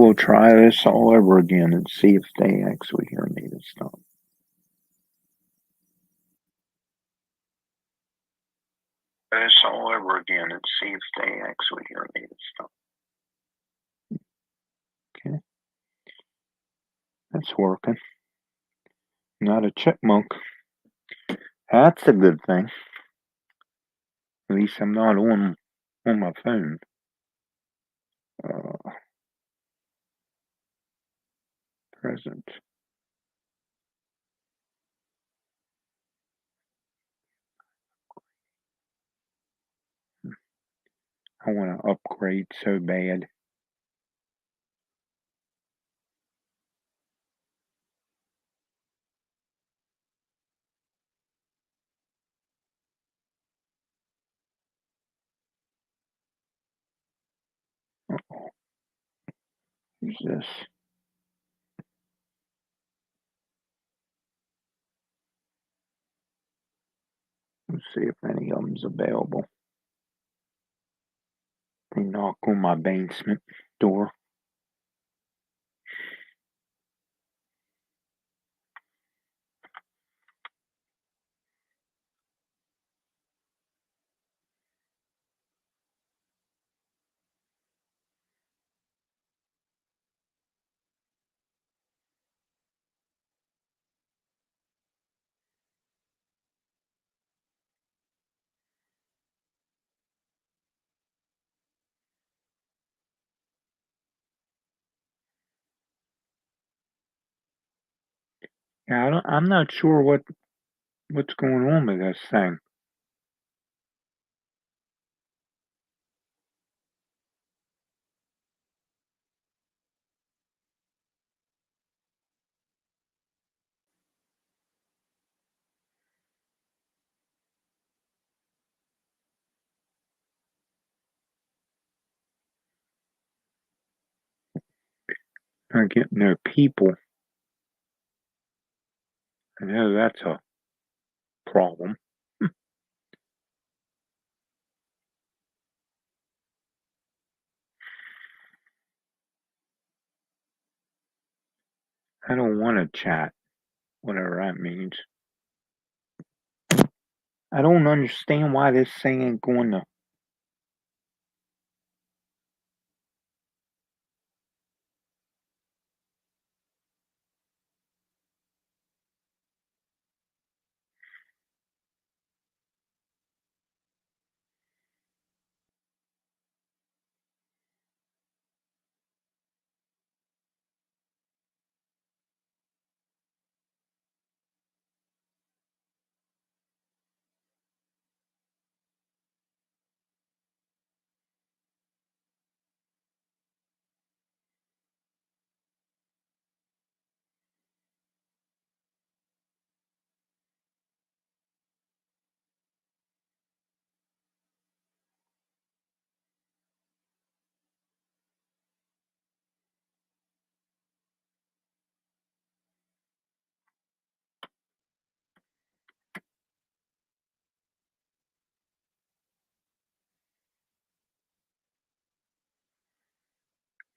will try this all over again and see if they actually hear me this time. Try this all over again and see if they actually hear me this time. Okay. That's working. Not a chipmunk. That's a good thing. At least I'm not on my phone. Present. I want to upgrade so bad. Uh-oh. Who's this? Let's see if any of them's available. They knock on my basement door. Yeah, I'm not sure what's going on with this thing. I get no people. I know that's a problem. I don't want to chat, whatever that means. I don't understand why this thing ain't going to.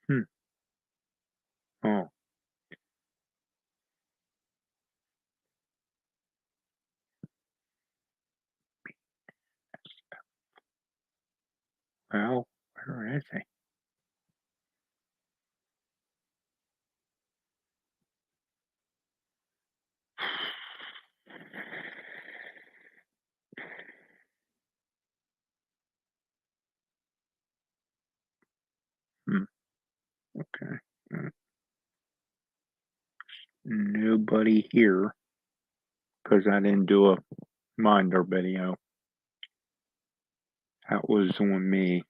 Hmm. Oh, well, where is he? Hmm. Okay. Nobody here because I didn't do a minder video. That was on me.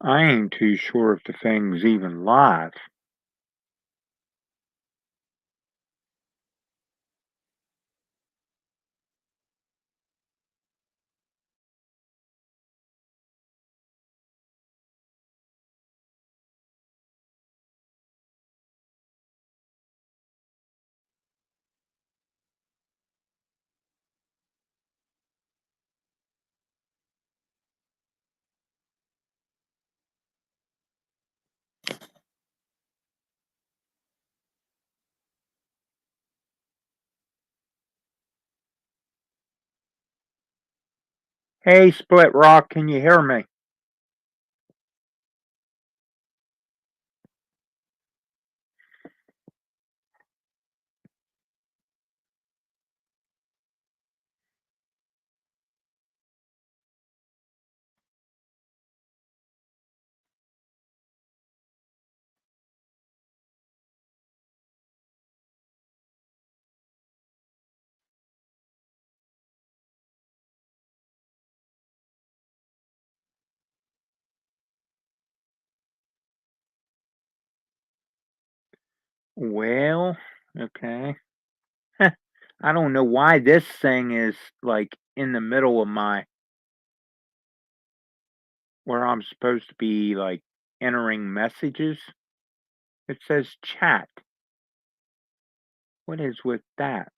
I ain't too sure if the thing's even live. Hey, Split Rock, can you hear me? Well, okay. I don't know why this thing is like in the middle of my where I'm supposed to be like entering messages. It says chat. What is with that?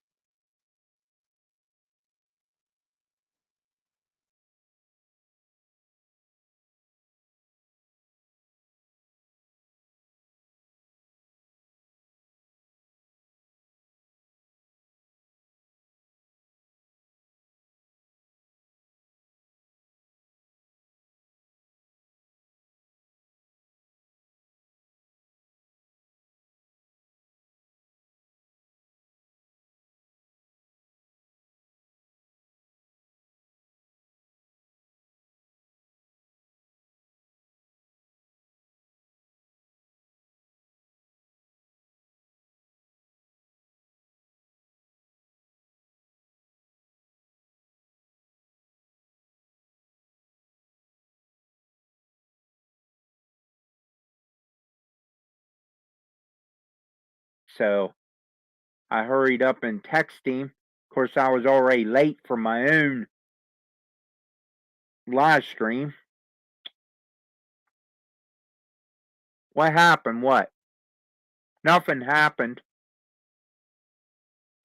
So I hurried up and texted him. Of course, I was already late for my own live stream. What happened? What? Nothing happened.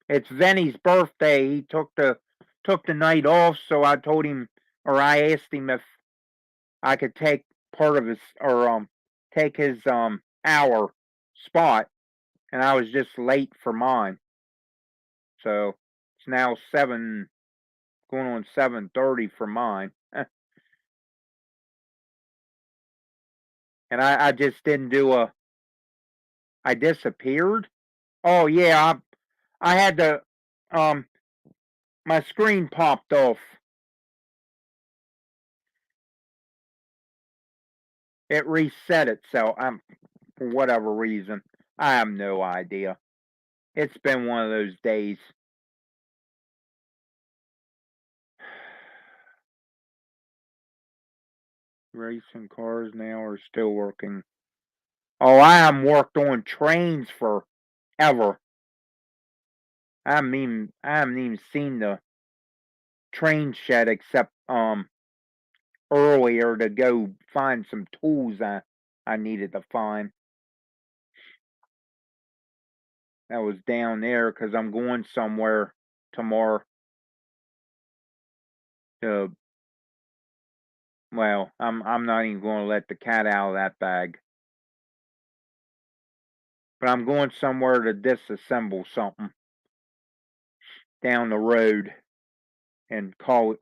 It's Vinny's birthday. He took the night off, so I told him, or I asked him if I could take part of his, or take his hour spot, and I was just late for mine. So it's now 7, going on 7:30 for mine, and I just didn't do a. I disappeared. Oh yeah, I had to. Um, my screen popped off. It reset itself. For whatever reason. I have no idea. It's been one of those days. Racing cars now are still working. Oh, I haven't worked on trains forever. I haven't even seen the train shed except earlier to go find some tools I needed to find. That was down there because I'm going somewhere tomorrow to. Well, I'm not even going to let the cat out of that bag. But I'm going somewhere to disassemble something down the road and call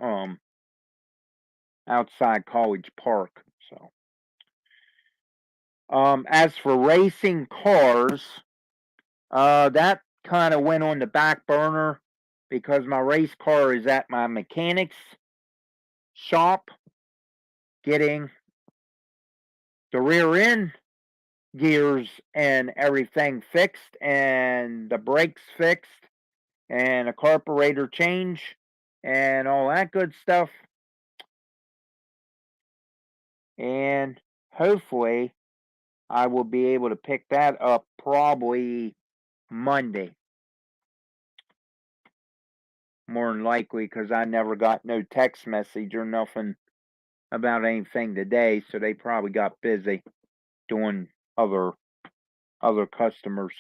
outside College Park. So as for racing cars, that kind of went on the back burner because my race car is at my mechanic's shop getting the rear end gears and everything fixed and the brakes fixed and a carburetor change and all that good stuff. And hopefully I will be able to pick that up probably Monday. More than likely, because I never got no text message or nothing about anything today, so they probably got busy doing other customers.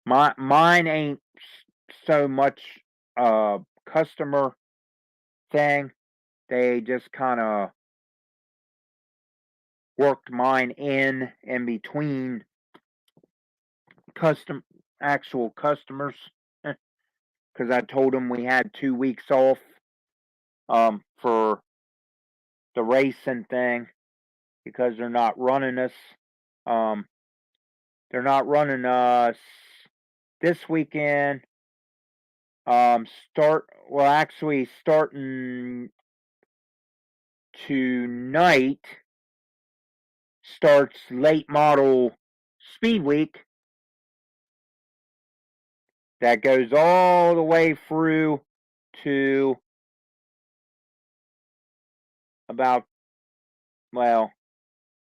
Mine ain't so much a customer thing. They just kind of worked mine in between actual customers, because I told them we had 2 weeks off for the racing thing, because they're not running us. They're not running us this weekend. Actually starting tonight starts late model speed week that goes all the way through to about, well,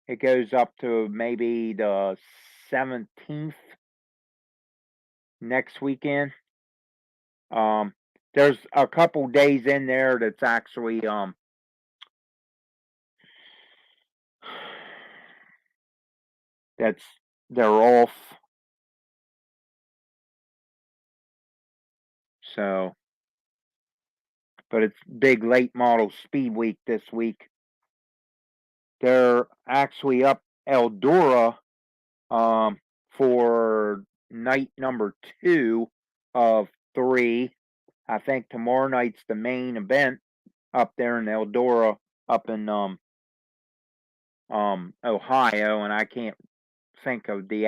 it goes up to maybe the 17th next weekend. There's a couple days in there that's actually they're off. So, but it's big late model speed week this week. They're actually up Eldora for night number 2 of 3. I think tomorrow night's the main event up there in Eldora, up in Ohio, and I can't think of the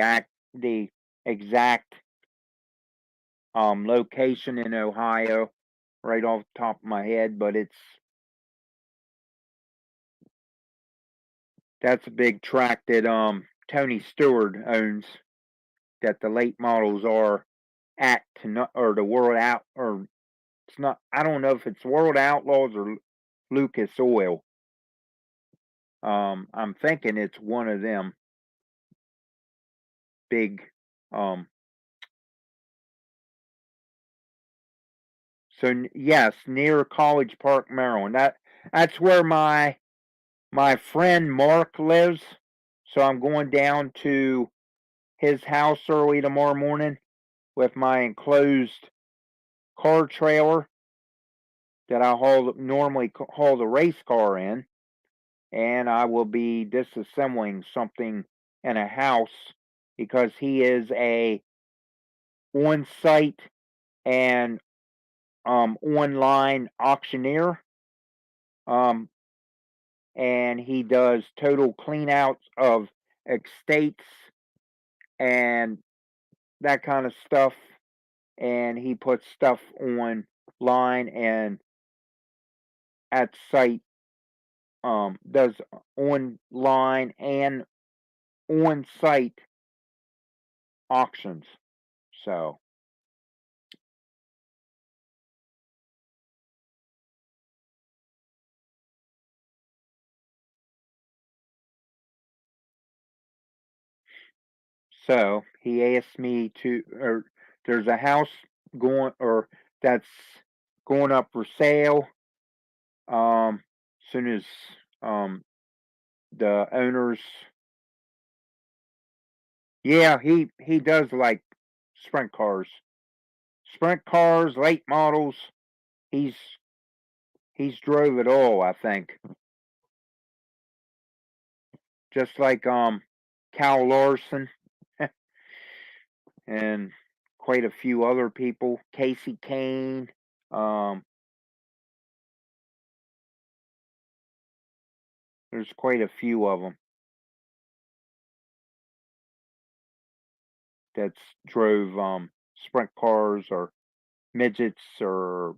exact location in Ohio right off the top of my head, but that's a big track that Tony Stewart owns, that the late models are at or the World Out, or it's not, I don't know if it's World Outlaws or Lucas Oil. I'm thinking it's one of them big so yes, near College Park, Maryland. That's where my friend Mark lives. So I'm going down to his house early tomorrow morning with my enclosed car trailer that I normally haul the race car in, and I will be disassembling something in a house, because he is a on-site and online auctioneer, and he does total cleanouts of estates and that kind of stuff, and he puts stuff online and at site, does online and on site auctions. So he asked me to, or there's a house that's going up for sale. Soon as the owners, yeah, he does like sprint cars, late models. He's drove it all, I think. Just like Cal Larson and quite a few other people, Casey Kane. There's quite a few of them that's drove sprint cars or midgets or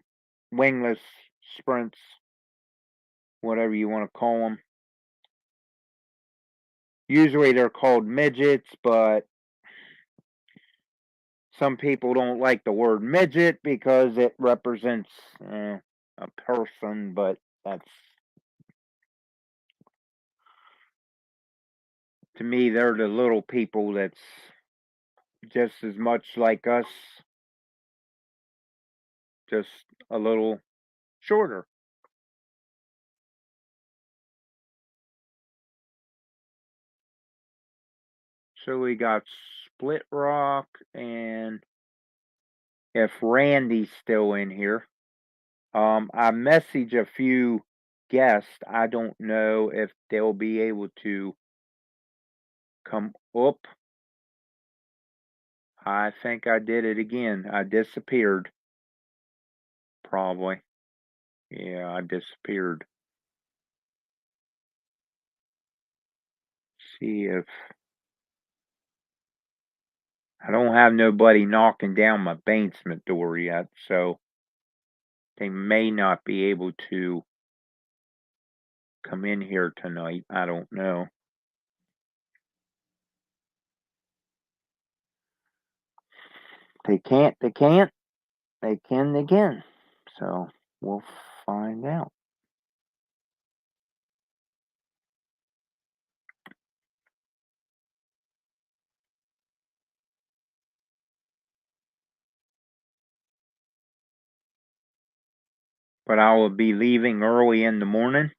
wingless sprints, whatever you want to call them. Usually they're called midgets, but some people don't like the word midget because it represents a person, but that's to me, they're the little people that's just as much like us, just a little shorter. So we got Split Rock, and if Randy's still in here, I message a few guests. I don't know if they'll be able to come up. I think I did it again. I disappeared. Probably. Yeah, I disappeared. See if I don't have nobody knocking down my basement door yet, so they may not be able to come in here tonight. I don't know. They can't, they can't. They can, they can. So we'll find out. But I will be leaving early in the morning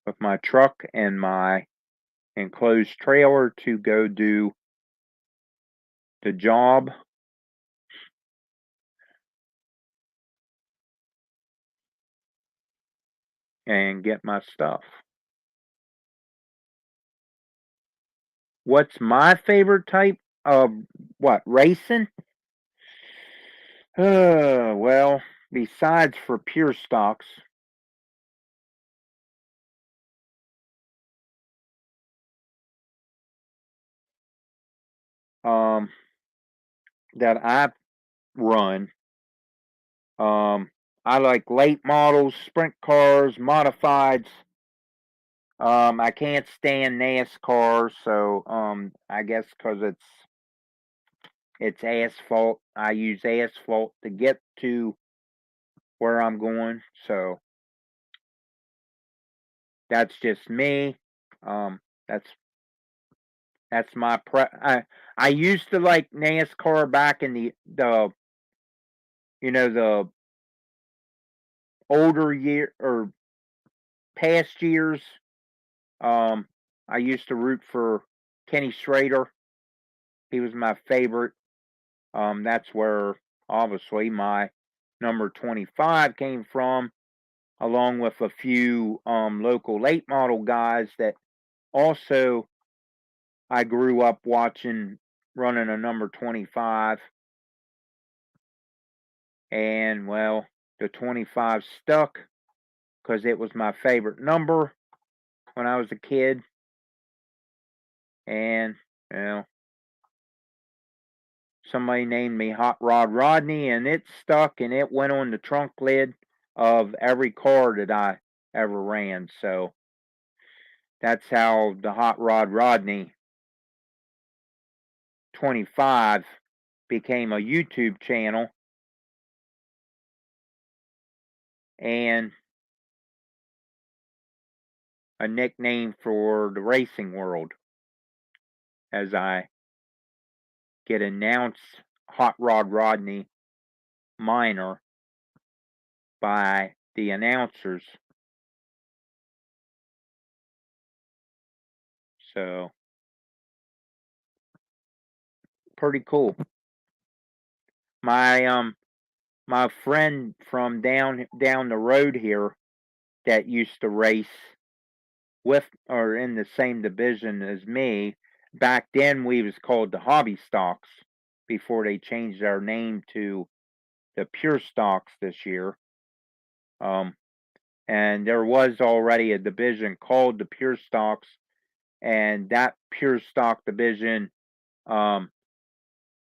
with my truck and my enclosed trailer to go do the job. And get my stuff. What's my favorite type of what racing? Well, besides for pure stocks, um, that I run, I like late models, sprint cars, modifieds. I can't stand NASCAR, so I guess because it's asphalt. I use asphalt to get to where I'm going, so that's just me. Um, that's that's my I used to like NASCAR back in the the older year or past years. Um, I used to root for Kenny Schrader. He was my favorite. That's where obviously my number 25 came from, along with a few local late model guys that also I grew up watching running a number 25. And well, the 25 stuck because it was my favorite number when I was a kid. And, somebody named me Hot Rod Rodney, and it stuck, and it went on the trunk lid of every car that I ever ran. So that's how the Hot Rod Rodney 25 became a YouTube channel and a nickname for the racing world, as I get announced Hot Rod Rodney Minor by the announcers. So pretty cool. My friend from down the road here that used to race with or in the same division as me. Back then we was called the Hobby Stocks before they changed their name to the Pure Stocks this year. And there was already a division called the Pure Stocks, and that Pure Stock division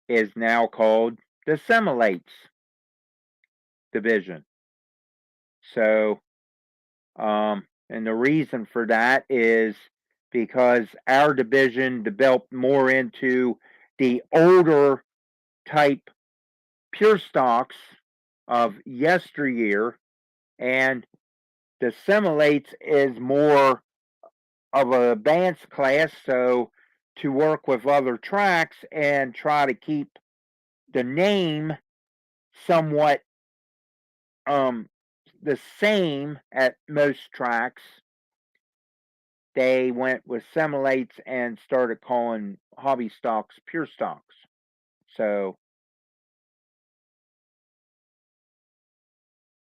is now called the Simulates division. So, and the reason for that is because our division developed more into the older type pure stocks of yesteryear, and the Simulates is more of an advanced class, so to work with other tracks and try to keep the name somewhat the same at most tracks, they went with Semolates and started calling hobby stocks pure stocks. So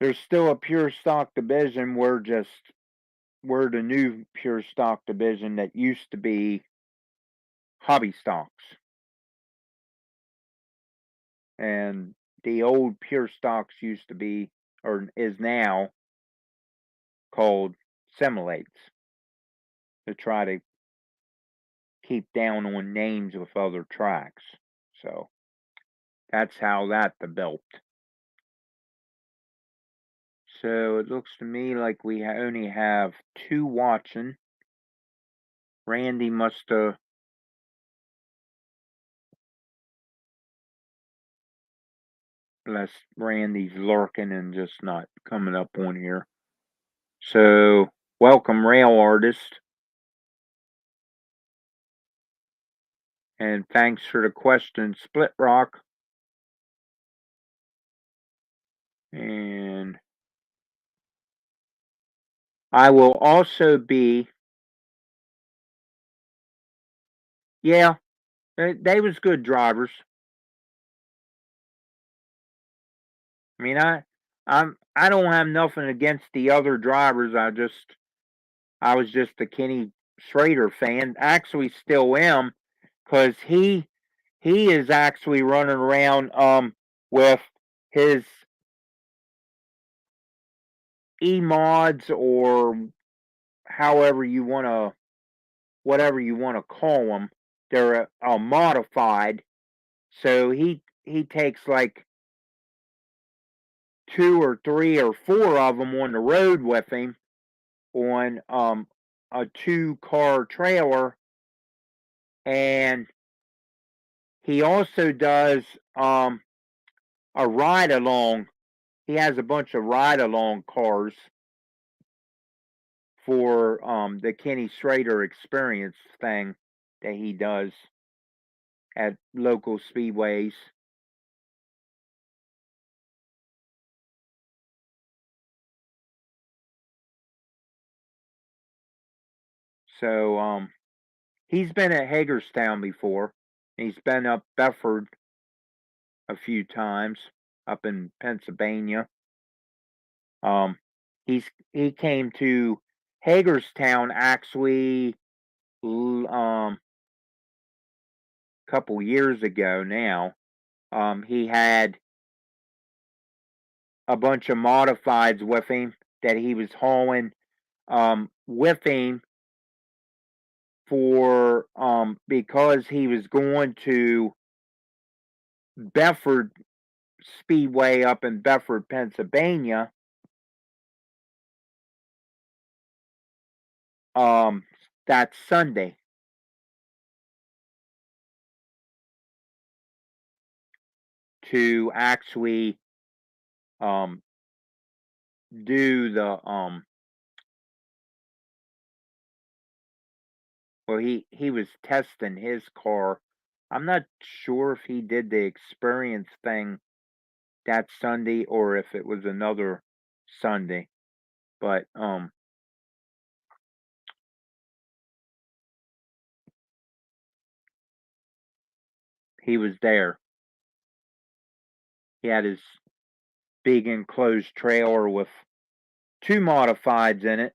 there's still a pure stock division. We're the new pure stock division that used to be hobby stocks. And the old pure stocks used to be, or is now, called Semolates, to try to keep down on names with other tracks. So that's how that developed. So it looks to me like we only have 2 watching. Randy must have. Unless Randy's lurking and just not coming up on here. So, welcome, Rail Artist. And thanks for the question, Split Rock. And I will also be. Yeah, they was good drivers. I mean, I don't have nothing against the other drivers. I was just a Kenny Schrader fan. Actually, still am, because he is actually running around with his e-mods, or however you want to, whatever you want to call them. They're modified. So he takes like 2 or 3 or 4 of them on the road with him on a 2-car trailer, and he also does a ride along. He has a bunch of ride along cars for the Kenny Schrader Experience thing that he does at local speedways. So he's been at Hagerstown before. He's been up Bedford a few times, up in Pennsylvania. He came to Hagerstown actually a couple years ago now. He had a bunch of modifieds with him that he was hauling with him for because he was going to Bedford Speedway up in Bedford, Pennsylvania. That Sunday. To actually do the well, he was testing his car. I'm not sure if he did the experience thing that Sunday or if it was another Sunday, but he was there. He had his big enclosed trailer with 2 modifieds in it,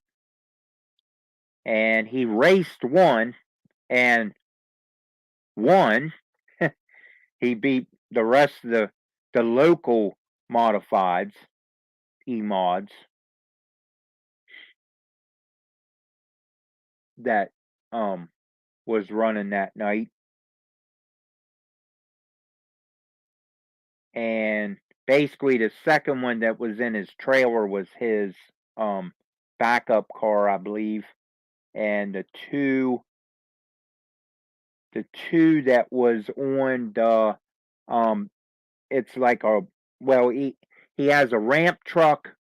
and he raced one and won. He beat the rest of the local modifieds, E-mods, that was running that night. And basically the second one that was in his trailer was his backup car, I believe. And the two that was on the it's like a, well, he has a ramp truck,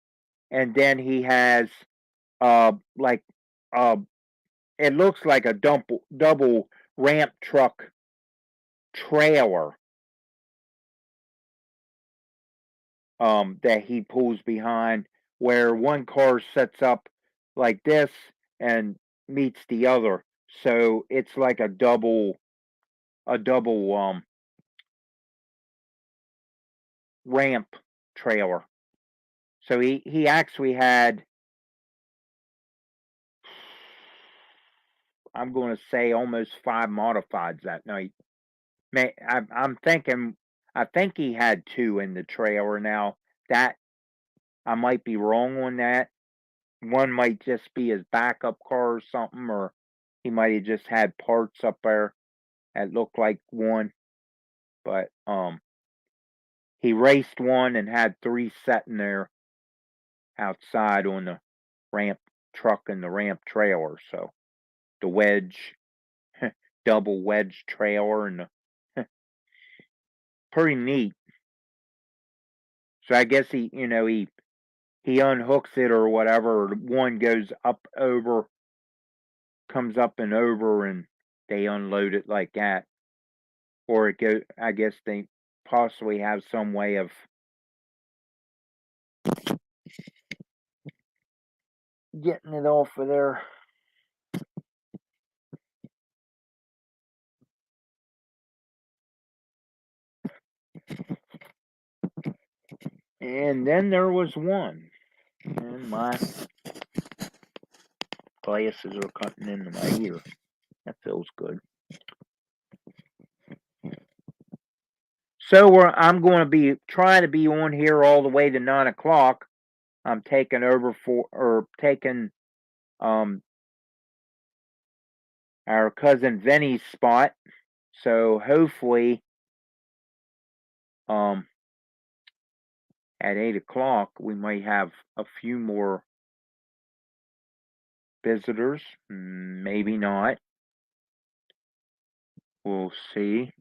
and then he has like uh it looks like a double ramp truck trailer that he pulls behind, where one car sets up like this and meets the other. So it's like a double ramp trailer. So he actually had, I'm going to say, almost 5 modifieds that night. I'm thinking, I think he had 2 in the trailer. Now that I might be wrong on that. One might just be his backup car or something, or he might have just had parts up there that looked like one. But he raced one and had 3 sitting there outside on the ramp truck and the ramp trailer. So the wedge, double wedge trailer, and the, pretty neat. So I guess he unhooks it or whatever. Or one goes up over, comes up and over, and they unload it like that. Or it go. I guess they possibly have some way of getting it off of there. And then there was one. And my glasses are cutting into my ear. That feels good. So I'm going to be trying to be on here all the way to 9 o'clock. I'm taking over taking our cousin Vinny's spot. So hopefully at 8 o'clock we might have a few more visitors. Maybe not. We'll see.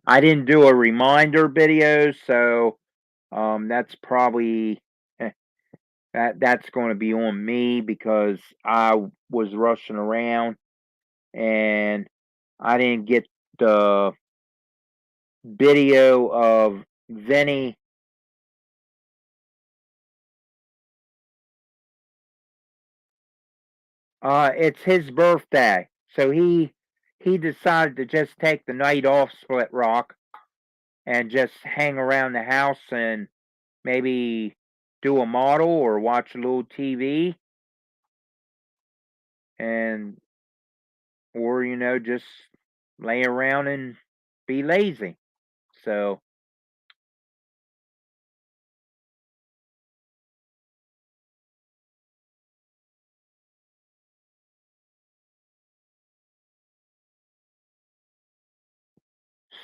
I didn't do a reminder video, so that's probably that's going to be on me because I was rushing around and I didn't get the video of Vinny. It's his birthday, so he decided to just take the night off, Split Rock, and just hang around the house and maybe do a model or watch a little TV, and or just lay around and be lazy. So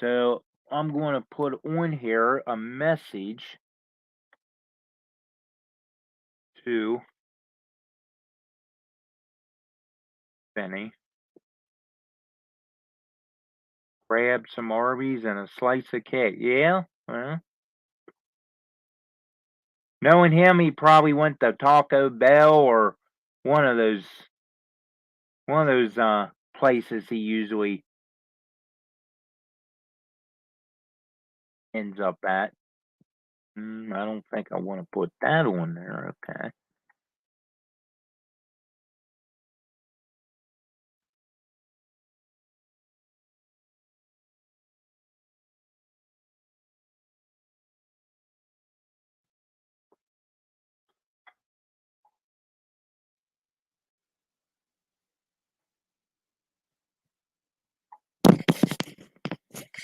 so I'm going to put on here a message to Benny. Grab some Arby's and a slice of cake. Yeah, well, knowing him, he probably went to Taco Bell or one of those places he usually ends up at. I don't think I want to put that on there. Okay.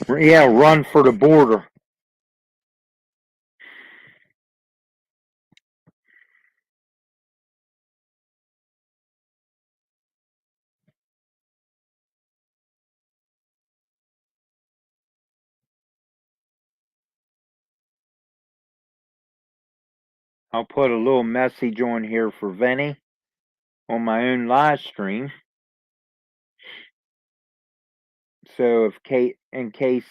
Yeah, run for the border. I'll put a little message on here for Vinny on my own live stream. So in case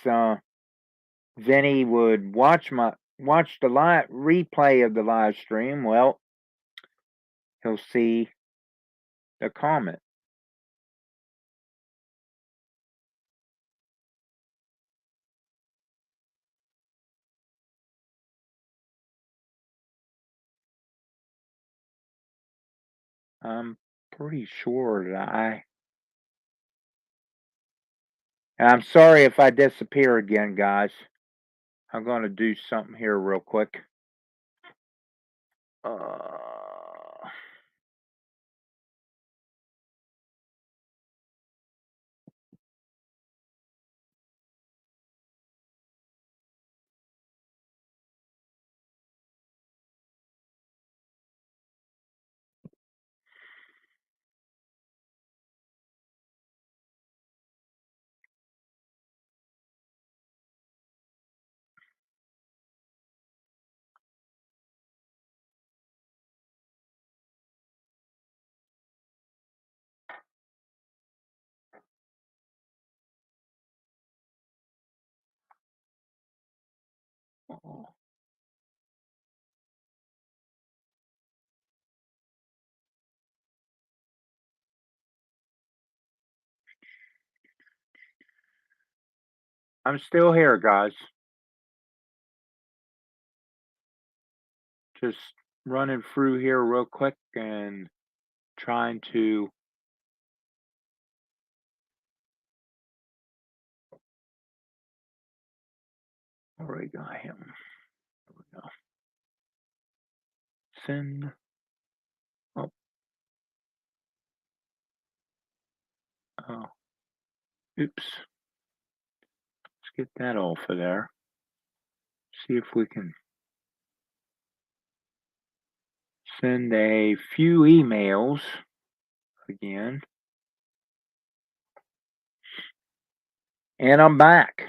Vinny would watch the live replay of the live stream, well, he'll see the comment. I'm pretty sure that I'm sorry if I disappear again, guys. I'm gonna do something here real quick. Uh, I'm still here, guys. Just running through here real quick and trying to. Already got him. There we go. Send. Oh, oh, oops. Let's get that off of there. See if we can send a few emails again. And I'm back.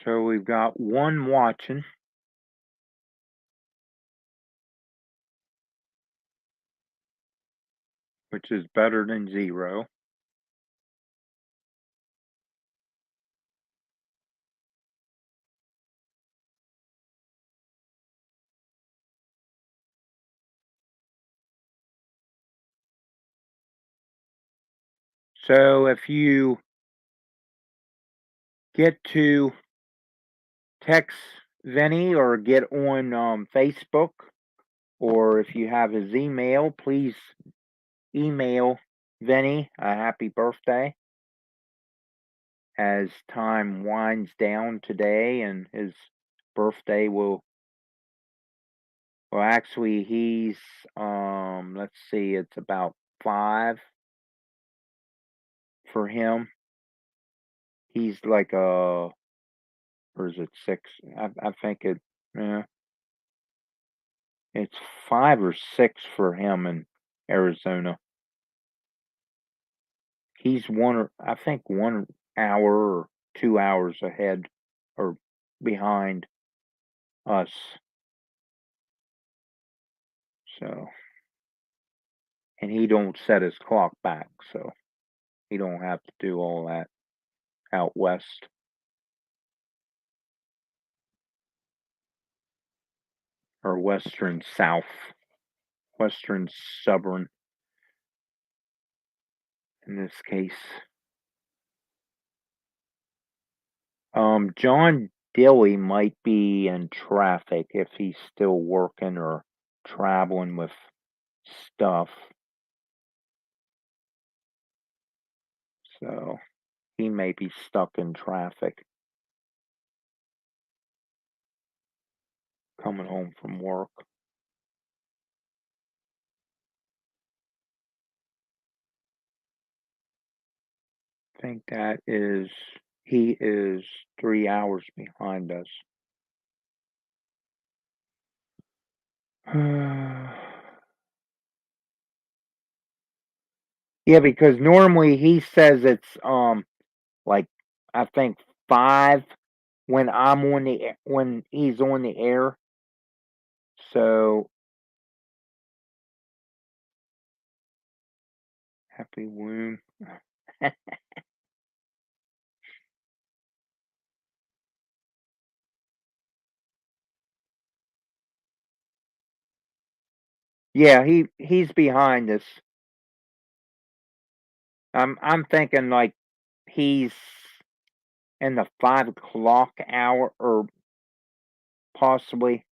So we've got one watching, which is better than 0. So if you get to text Vinny or get on Facebook, or if you have his email, please email Vinny a happy birthday as time winds down today and his birthday will, well, actually he's let's see, it's about 5 for him. He's like a, or is it 6? I think yeah, it's 5 or 6 for him in Arizona. He's I think 1 hour or 2 hours ahead or behind us. So, and he don't set his clock back, so he don't have to do all that out west. Or western south, western suburban in this case. John Dilly might be in traffic if he's still working or traveling with stuff. So he may be stuck in traffic coming home from work. I think he is 3 hours behind us. Yeah, because normally he says it's like I think 5 when when he's on the air. So happy womb. Yeah, he's behind us. I'm thinking like he's in the 5 o'clock hour or possibly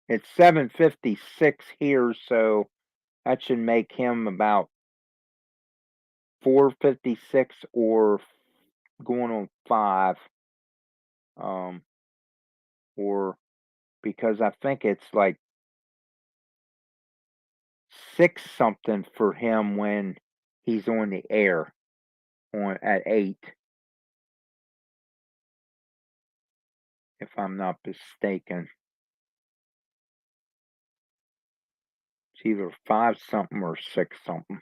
it's 7:56 here, so that should make him about 4:56 or going on 5. Um, or because I think it's like 6 something for him when he's on the air on at 8, if I'm not mistaken. It's either 5 something or 6 something.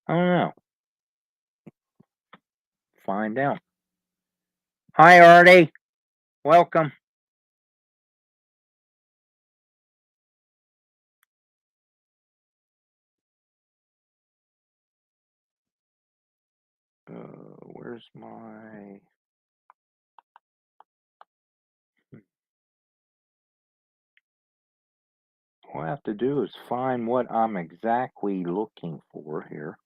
I don't know. Find out. Hi, Artie. Welcome. Where's my? All I have to do is find what I'm exactly looking for here.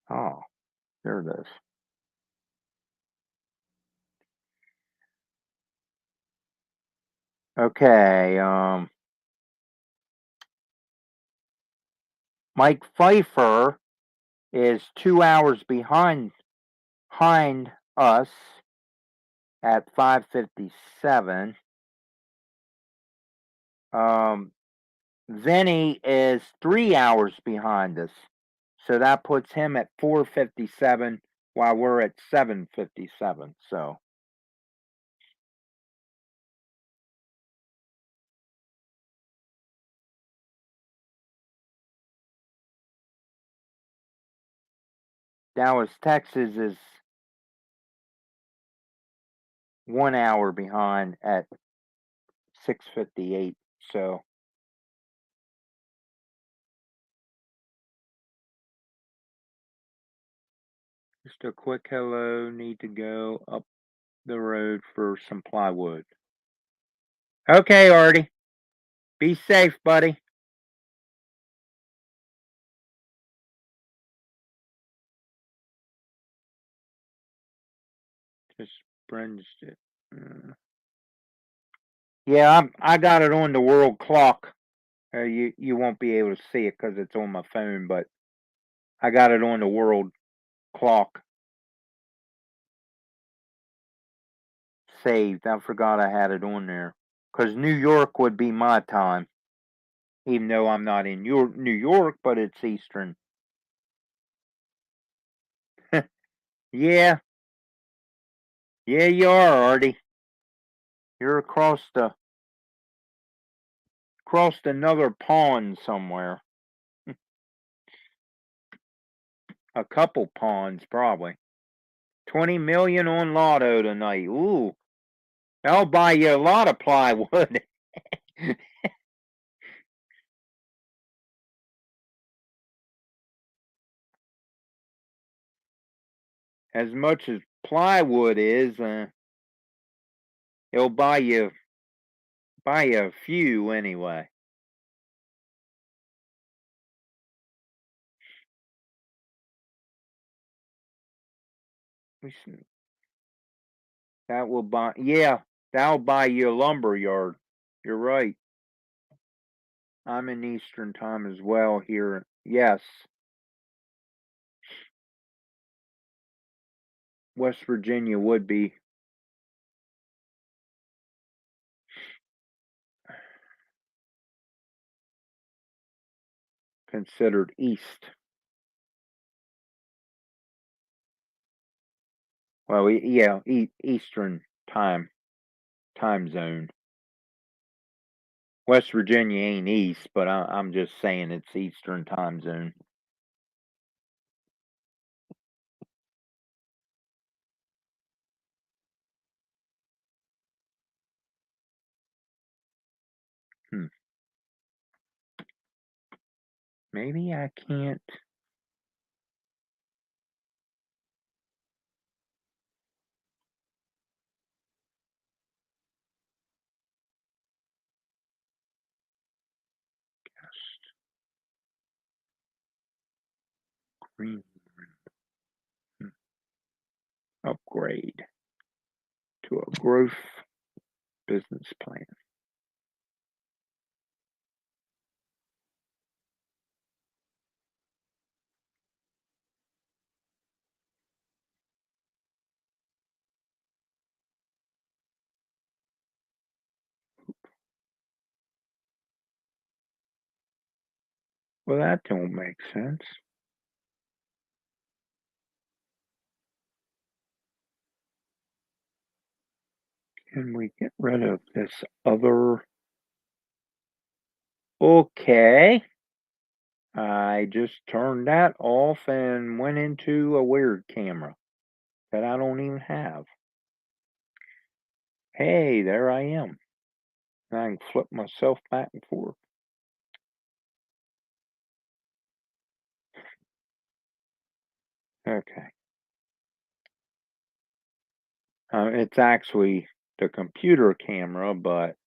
Oh, there it is. Okay. Mike Pfeiffer is 2 hours behind us at 5:57. Um, Vinny is 3 hours behind us, so that puts him at 4:57 while we're at 7:57. So Dallas, Texas is 1 hour behind at 6:58. So just a quick hello. Need to go up the road for some plywood. Okay, Artie. Be safe, buddy. Just brings it. Yeah, I got it on the world clock. You won't be able to see it because it's on my phone, but I got it on the world clock saved. I forgot I had it on there because New York would be my time, even though I'm not in New York, but it's Eastern. Yeah, yeah, you are, Artie. You're across another pond somewhere. A couple ponds, probably. 20 million on Lotto tonight. Ooh, that'll buy you a lot of plywood. As much as plywood is, it'll buy you a few anyway. That will buy, yeah, that'll buy you a lumber yard. You're right. I'm in Eastern time as well here. Yes, West Virginia would be considered east. Well, yeah, Eastern time zone. West Virginia ain't east, but I'm just saying it's Eastern time zone. Hmm. Maybe I can't. Green. Upgrade to a growth business plan. Well, that don't make sense. Can we get rid of this other? Okay. I just turned that off and went into a weird camera that I don't even have. Hey, there I am. I can flip myself back and forth. Okay. It's actually the computer camera, but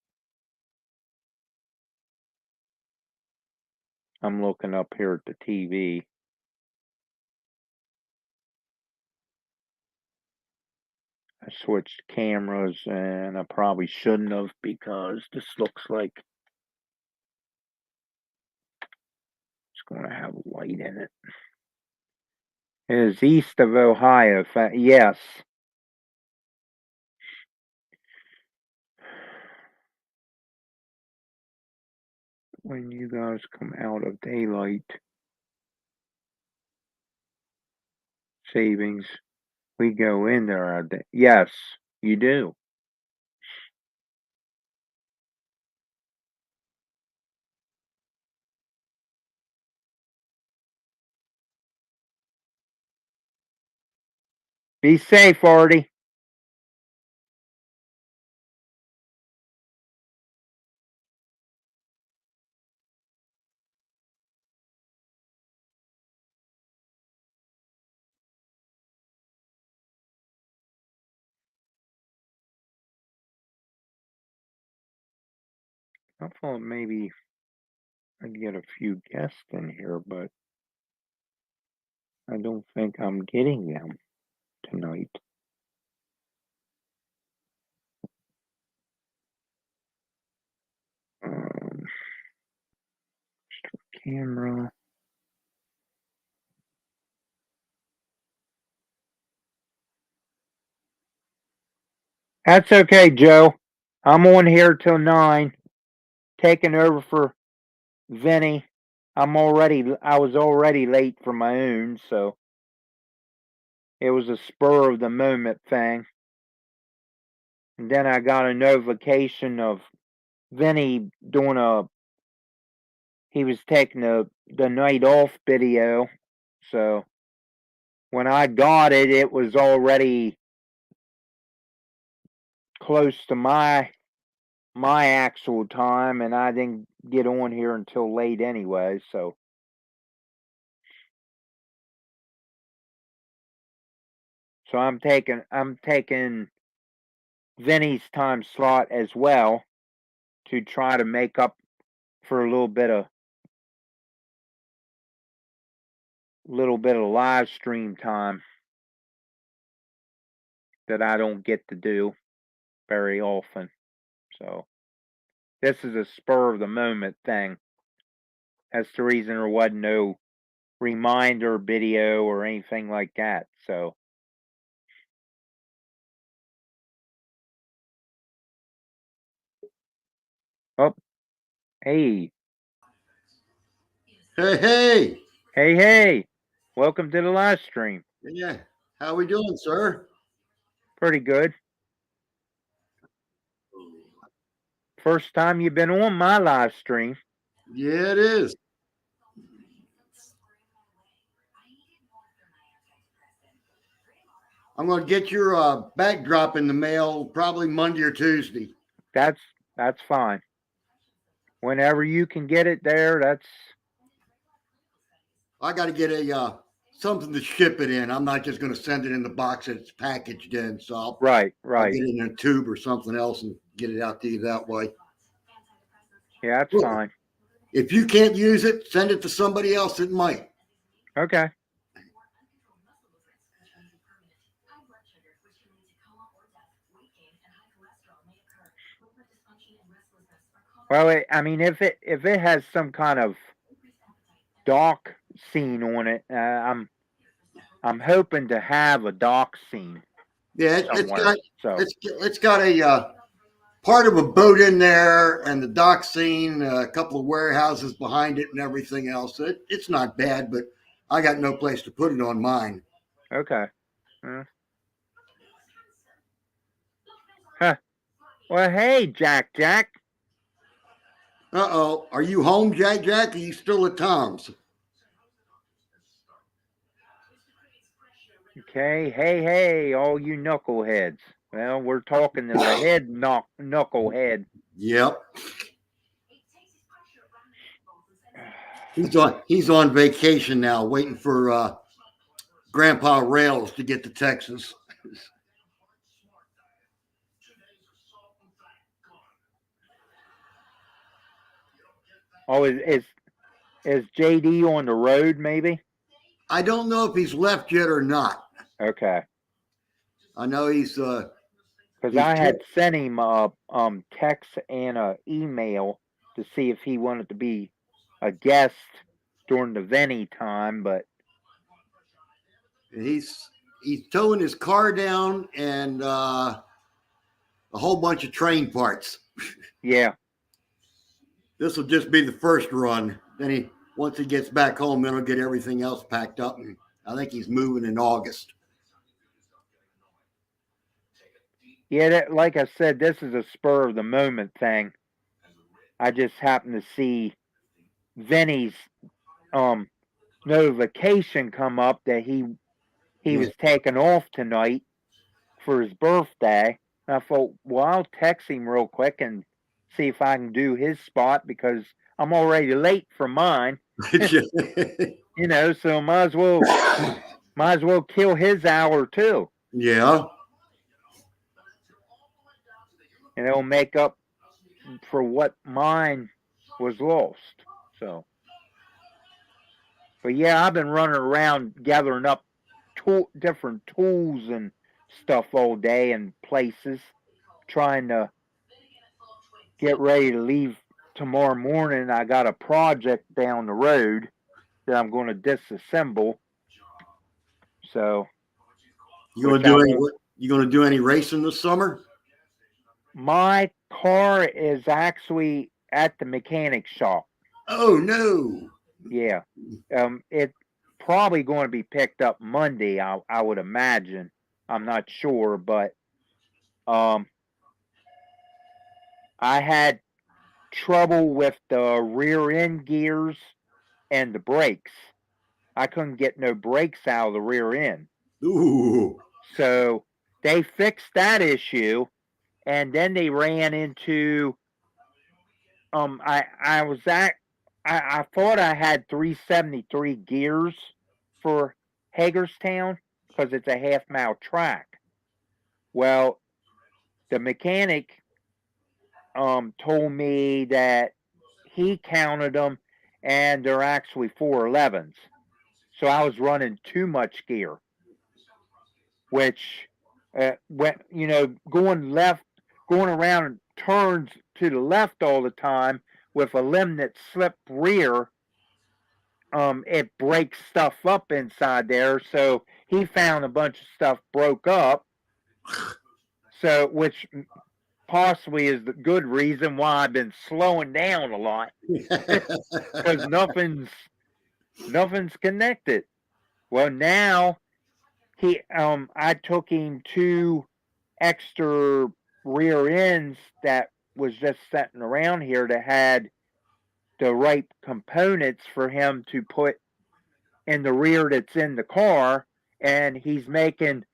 I'm looking up here at the TV. I switched cameras and I probably shouldn't have because this looks like it's going to have light in it. It is east of Ohio. Yes. When you guys come out of daylight savings, we go in there. Yes, you do. Be safe, Artie. I thought maybe I'd get a few guests in here, but I don't think I'm getting them tonight. Um, camera. That's okay, Joe. I'm on here till 9, taking over for Vinny. I was already late for my own, so it was a spur of the moment thing. And then I got a notification of Vinny he was taking the night off video. So when I got it, it was already close to my actual time, and I didn't get on here until late anyway. So I'm taking Vinny's time slot as well to try to make up for a little bit of live stream time that I don't get to do very often. So this is a spur of the moment thing. That's the reason there wasn't no reminder video or anything like that. So oh, hey. Hey. Welcome to the live stream. Yeah. How we doing, sir? Pretty good. First time you've been on my live stream. Yeah, it is. I'm going to get your backdrop in the mail probably Monday or Tuesday. That's fine. Whenever you can get it there, I got to get a something to ship it in. I'm not just going to send it in the box that it's packaged in. So Right, I'll right. get it in a tube or something else and get it out to you that way. Yeah, that's Look, fine. if you can't use it, send it to somebody else that might. Okay. Well, I mean, if it has some kind of dock scene on it, I'm hoping to have a dock scene Yeah, somewhere. So it's got a part of a boat in there and the dock scene, a couple of warehouses behind it, and everything else. It's not bad, but I got no place to put it on mine. okay. Huh. Well, hey, Jack. Uh-oh. Are you home, Jack? Jack? Are you still at Tom's? Okay. Hey, all you knuckleheads. Well, we're talking to the head knucklehead. Yep. He's on vacation now, waiting for Grandpa Rails to get to Texas. Oh, is JD on the road? Maybe. I don't know if he's left yet or not. Okay. I know Because I had sent him a text and a email to see if he wanted to be a guest during the Vinny time, but he's towing his car down and a whole bunch of train parts. yeah. This will just be the first run. Then once he gets back home, then he'll get everything else packed up. And I think he's moving in August. Yeah, like I said, this is a spur of the moment thing. I just happened to see Vinny's notification come up that he Yeah. was taking off tonight for his birthday. And I thought, well, I'll text him real quick and see if I can do his spot because I'm already late for mine. So might as well kill his hour too. Yeah. And it'll make up for what mine was lost. So, but yeah, I've been running around gathering up different tools and stuff all day and places, trying to get ready to leave tomorrow morning. I got a project down the road that I'm going to disassemble. So, You gonna do any racing this summer? My car is actually at the mechanic shop. Oh no. Yeah. It's probably going to be picked up Monday, I would imagine. I'm not sure, but I had trouble with the rear end gears and the brakes. I couldn't get no brakes out of the rear end. Ooh. So they fixed that issue, and then they ran into I thought I had 373 gears for Hagerstown because it's a half-mile track. Well, the mechanic told me that he counted them and they're actually 411s. So I was running too much gear, which going around turns to the left all the time with a limb that slipped rear, it breaks stuff up inside there. So he found a bunch of stuff broke up. So, which possibly is the good reason why I've been slowing down a lot because nothing's connected. Well, now I took him two extra rear ends that was just sitting around here that had the right components for him to put in the rear that's in the car, and he's making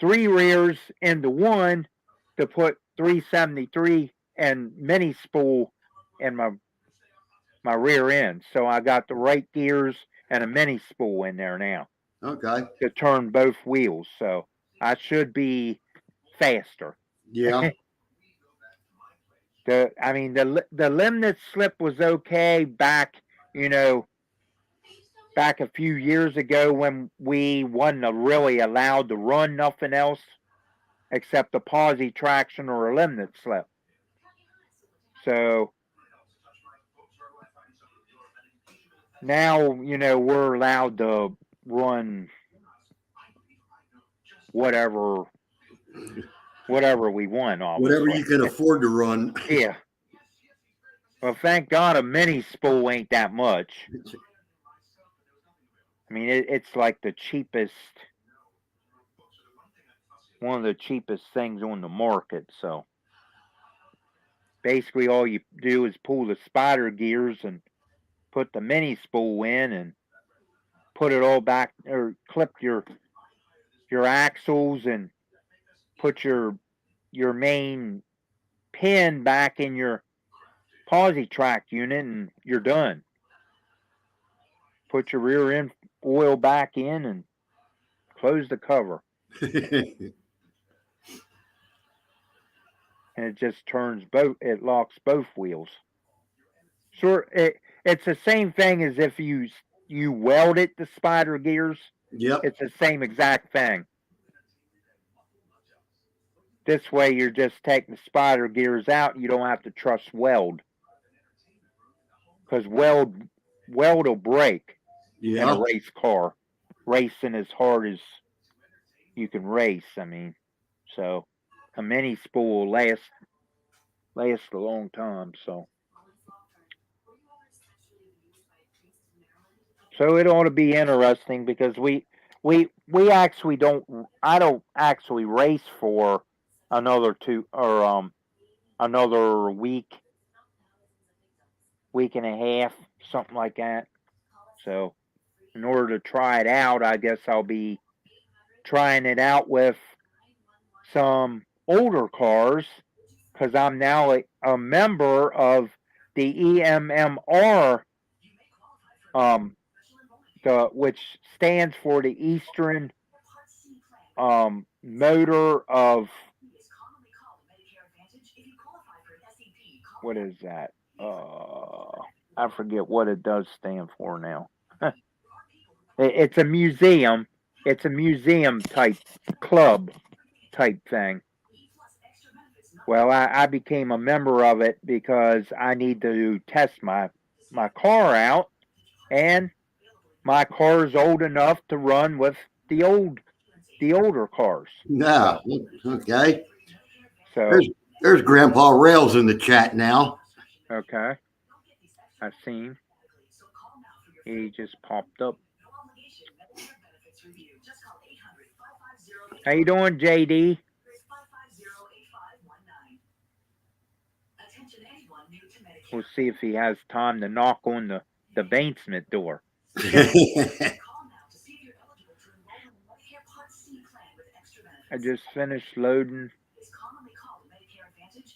three rears into one to put 373 and mini spool in my rear end. So I got the right gears and a mini spool in there now Okay. to turn both wheels. So I should be faster. Yeah. The limit slip was okay back, you know, back a few years ago when we wasn't really allowed to run nothing else except a posi traction or a limit slip. So now, you know, we're allowed to run whatever we want, Whatever obviously. you can afford to run. Yeah. Well, thank God a mini spool ain't that much. I mean, it's like the cheapest, one of the cheapest things on the market. So basically, all you do is pull the spider gears and put the mini spool in and put it all back, or clip your axles and put your main pin back in your posi track unit, and you're done. Put your rear end oil back in and close the cover, and it just turns both. It locks both wheels. Sure, it's the same thing as if you welded the spider gears. Yep. It's the same exact thing. This way, you're just taking the spider gears out. You don't have to trust weld, because weld will break in a Yeah. race car, racing as hard as you can race. I mean, so a mini spool will last a long time. So it ought to be interesting because we actually don't. I don't actually race for another another week and a half, something like that. So in order to try it out, I guess I'll be trying it out with some older cars because I'm now a member of the EMMR, which stands for the Eastern Motor of, what is that? I forget what it does stand for now. It's a museum. It's a museum type club type thing. Well, I became a member of it because I need to test my car out, and my car is old enough to run with the older cars. Yeah. Okay. So There's Grandpa Rails in the chat now. okay, I seen he just popped up. How you doing, JD? We'll see if he has time to knock on the basement door. I just finished loading.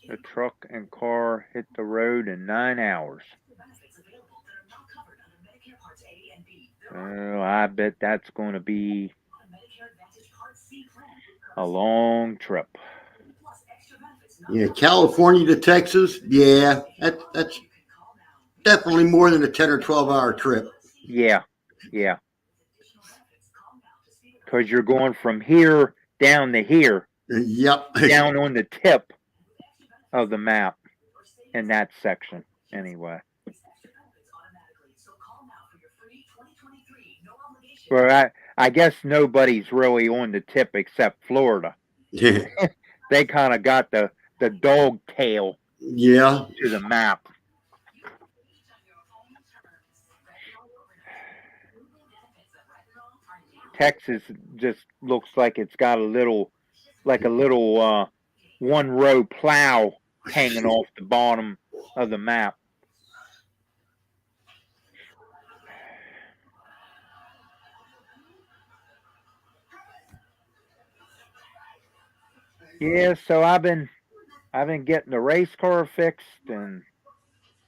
The truck and car hit the road in 9 hours. Oh, I bet that's going to be a long trip. Yeah, California to Texas. Yeah, that's definitely more than a 10 or 12-hour trip. Yeah, yeah. Because you're going from here down to here, Yep. down on the tip of the map in that section, anyway. Well, I guess nobody's really on the tip except Florida. Yeah. They kind of got the dog tail Yeah. to the map. Texas just looks like it's got a little one row plow hanging off the bottom of the map. Yeah, so I've been getting the race car fixed and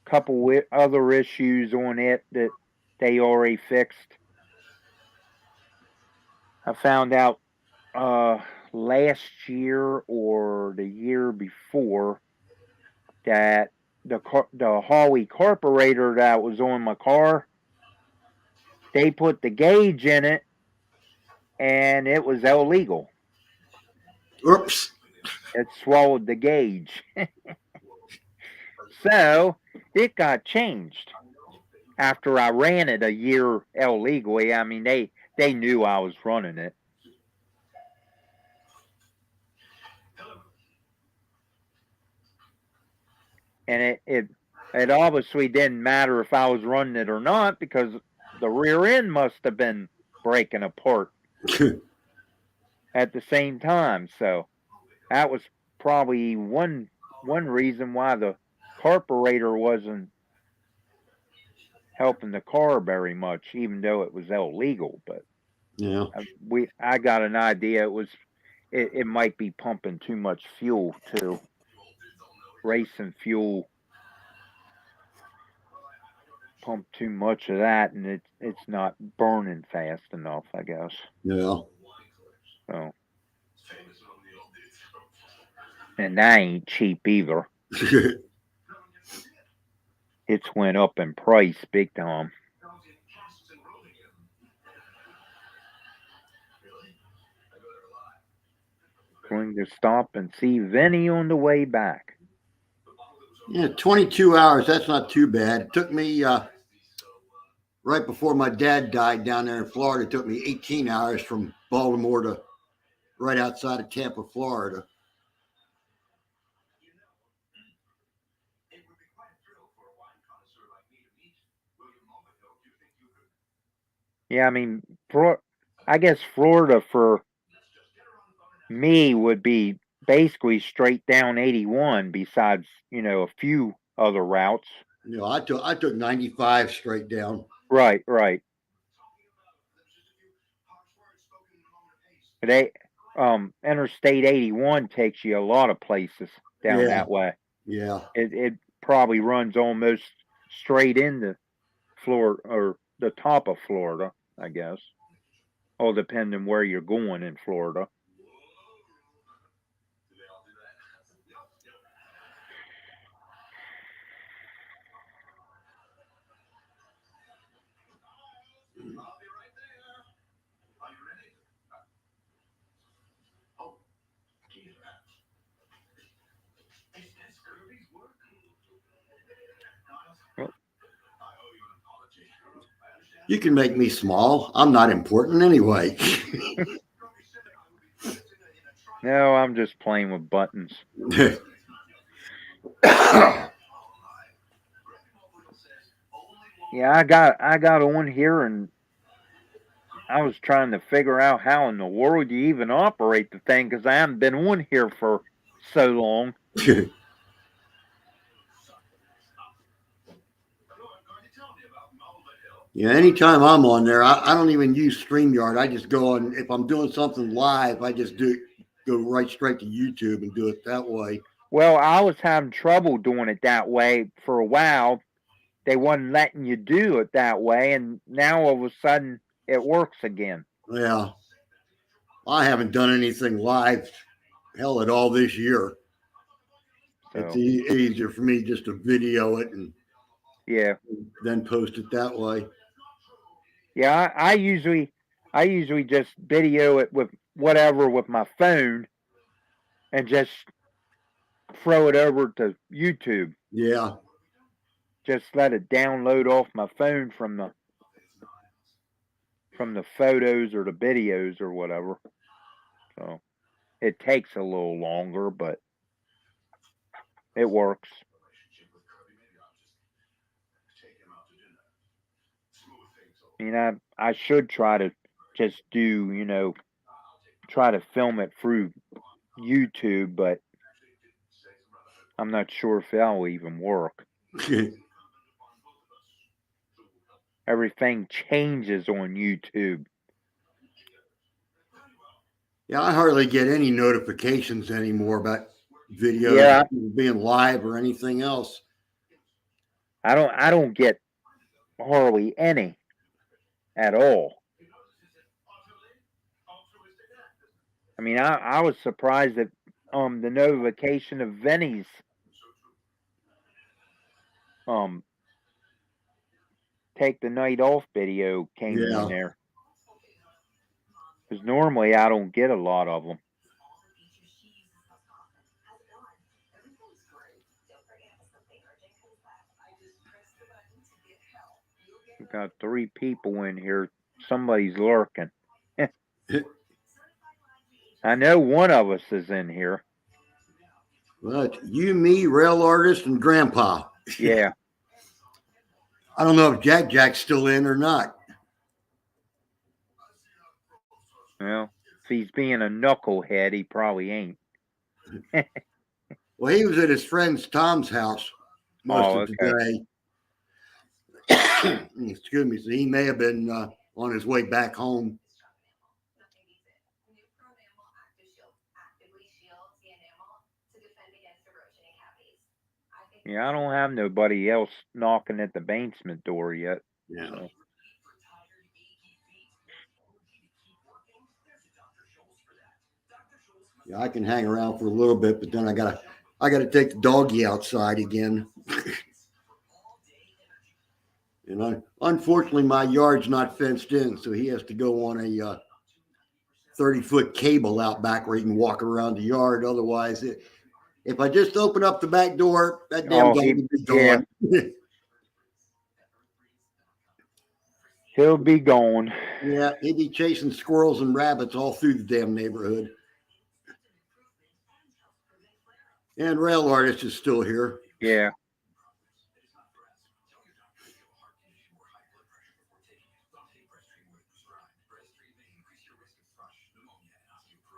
a couple other issues on it that they already fixed. I found out last year or the year before that the Holley carburetor that was on my car, they put the gauge in it and it was illegal. Oops. It swallowed the gauge. So it got changed after I ran it a year illegally. I mean, they knew I was running it. And it obviously didn't matter if I was running it or not because the rear end must have been breaking apart at the same time. So that was probably one reason why the carburetor wasn't helping the car very much, even though it was illegal. But Yeah. I got an idea it might be pumping too much fuel too. Racing fuel pump too much of that, and it's not burning fast enough, I guess. Yeah. So, and that ain't cheap either. It's went up in price big time. Going to stop and see Vinny on the way back. Yeah, 22 hours. That's not too bad. It took me right before my dad died down there in Florida. It took me 18 hours from Baltimore to right outside of Tampa, Florida. Yeah, I mean, I guess Florida for me would be basically straight down 81 besides, a few other routes. I took 95 straight down. Right, right. They Interstate 81 takes you a lot of places down Yeah, that way. yeah. It probably runs almost straight into Florida or the top of Florida, I guess. All depending where you're going in Florida. Well, You can make me small. I'm not important anyway. no, I'm just playing with buttons. Yeah, I got on here and I was trying to figure out how in the world you even operate the thing because I haven't been on here for so long. Yeah, anytime I'm on there, I don't even use StreamYard. I just go on, if I'm doing something live, I just go right straight to YouTube and do it that way. Well, I was having trouble doing it that way for a while. They wasn't letting you do it that way, and now all of a sudden it works again. Yeah, I haven't done anything live, hell, at all this year. It's So easier for me just to video it and yeah, then post it that way. yeah. I usually just video it with whatever with my phone and just throw it over to YouTube. Yeah, Just let it download off my phone from the photos or the videos or whatever. So it takes a little longer, but it works. I mean, I should try to just do, try to film it through YouTube, but I'm not sure if that'll even work. Everything changes on YouTube. yeah. I hardly get any notifications anymore about videos Yeah, being live or anything else. I don't get hardly any at all. I mean, I was surprised that the notification of Vinny's um take the night off video came on Yeah. there. Because normally I don't get a lot of them. We got 3 people in here. Somebody's lurking. I know one of us is in here. But you, me, Rail Artist, and Grandpa. Yeah. I don't know if Jack's still in or not. Well, if he's being a knucklehead, he probably ain't. Well, he was at his friend's Tom's house most Oh, of okay. the day. Excuse me. So he may have been on his way back home. Yeah, I don't have nobody else knocking at the basement door yet. Yeah. So. Yeah, I can hang around for a little bit, but then I gotta take the doggy outside again. Unfortunately, my yard's not fenced in, so he has to go on a 30-foot cable out back where he can walk around the yard. Otherwise, if I just open up the back door, that damn Oh, dog would be yeah, gone. he'll be gone. Yeah, he'd be chasing squirrels and rabbits all through the damn neighborhood. And Rail Artist is still here. Yeah.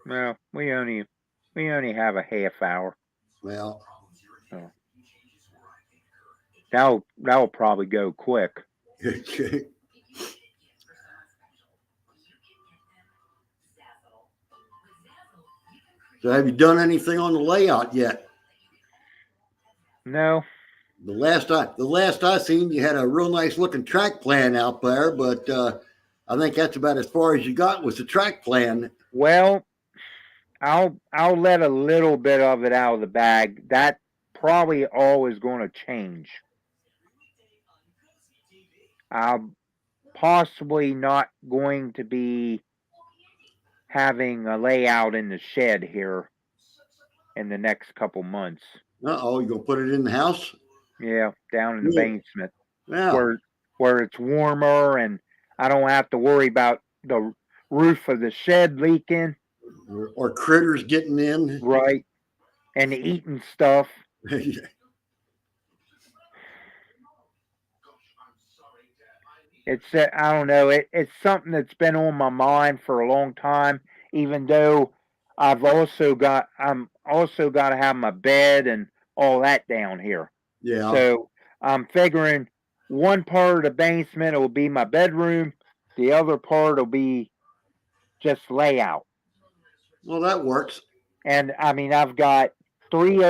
Well, we only have a half hour. Well, So that'll probably go quick. So have you done anything on the layout yet? No. The last I seen, you had a real nice looking track plan out there, but I think that's about as far as you got was the track plan. Well, I'll let a little bit of it out of the bag. That probably all is going to change. I'm possibly not going to be having a layout in the shed here in the next couple months. Oh, you gonna put it in the house? Yeah, down in the Yeah. basement Yeah. where it's warmer and I don't have to worry about the roof of the shed leaking. Or critters getting in. Right. And eating stuff. It's I don't know. It's something that's been on my mind for a long time. Even though I'm also got to have my bed and all that down here. Yeah. So I'm figuring one part of the basement will be my bedroom. The other part will be just layout. Well, that works. And I mean, I've got three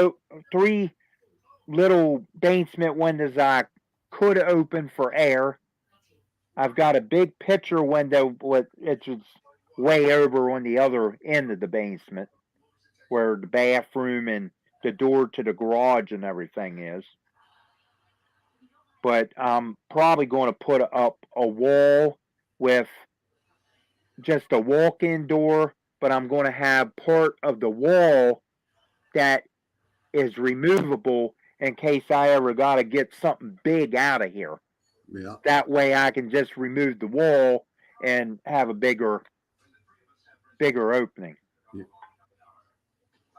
little basement windows I could open for air. I've got a big picture window, which is way over on the other end of the basement, where the bathroom and the door to the garage and everything is. But I'm probably going to put up a wall with just a walk-in door, but I'm going to have part of the wall that is removable in case I ever got to get something big out of here. Yeah. That way I can just remove the wall and have a bigger opening. Yeah.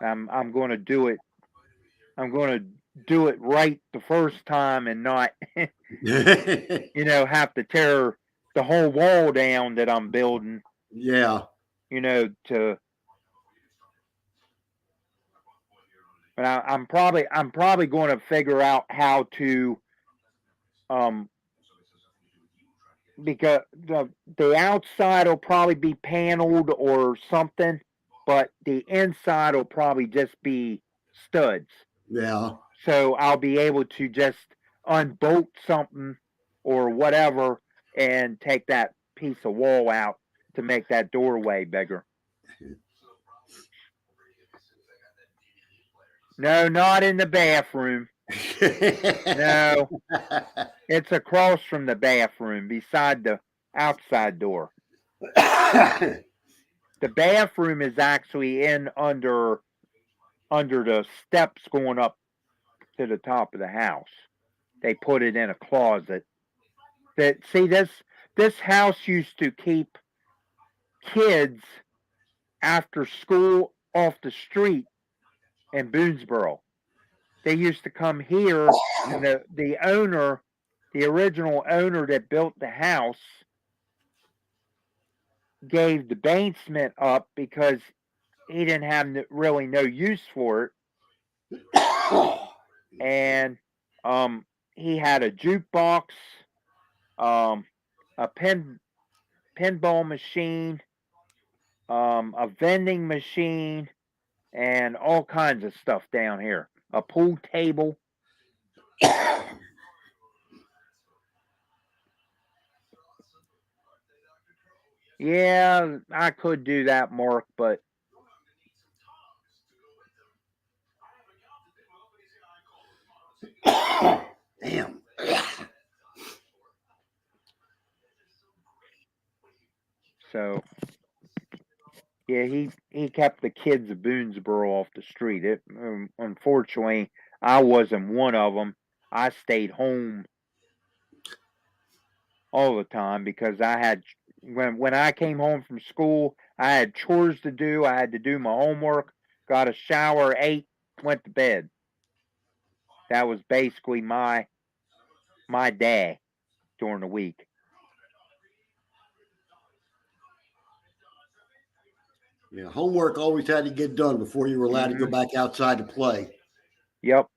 I'm going to do it. I'm going to do it right the first time and not, have to tear the whole wall down that I'm building. Yeah. To. But I'm probably going to figure out how to, because the outside will probably be paneled or something, but the inside will probably just be studs. Yeah. So I'll be able to just unbolt something or whatever and take that piece of wall out to make that doorway bigger. No, not in the bathroom. No, it's across from the bathroom, beside the outside door. The bathroom is actually in under the steps going up to the top of the house. They put it in a closet. This house used to keep kids after school off the street in Boonesboro. They used to come here, and the owner, the original owner that built the house, gave the basement up because he didn't have really no use for it, and he had a jukebox, a pinball machine, a vending machine, and all kinds of stuff down here. A pool table. Yeah, I could do that, Mark, but damn. So yeah, he kept the kids of Boonesboro off the street. Unfortunately, I wasn't one of them. I stayed home all the time because I had when I came home from school, I had chores to do. I had to do my homework, got a shower, ate, went to bed. That was basically my day during the week. Yeah, homework always had to get done before you were allowed to go back outside to play. Yep.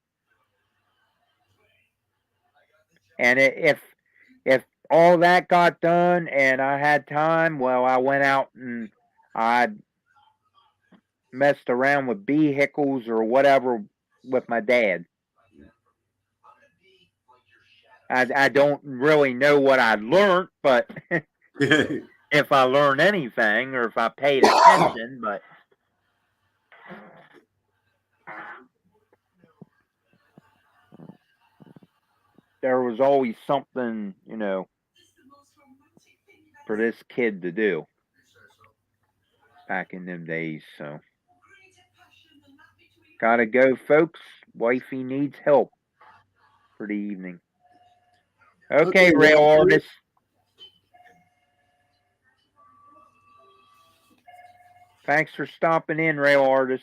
And if all that got done and I had time, well, I went out and I messed around with vehicles or whatever with my dad. I don't really know what I learned, but if I learned anything or if I paid attention, but there was always something, for this kid to do back in them days. So, gotta go, folks. Wifey needs help for the evening. Okay, rail well, artist. Thanks for stopping in, rail artist.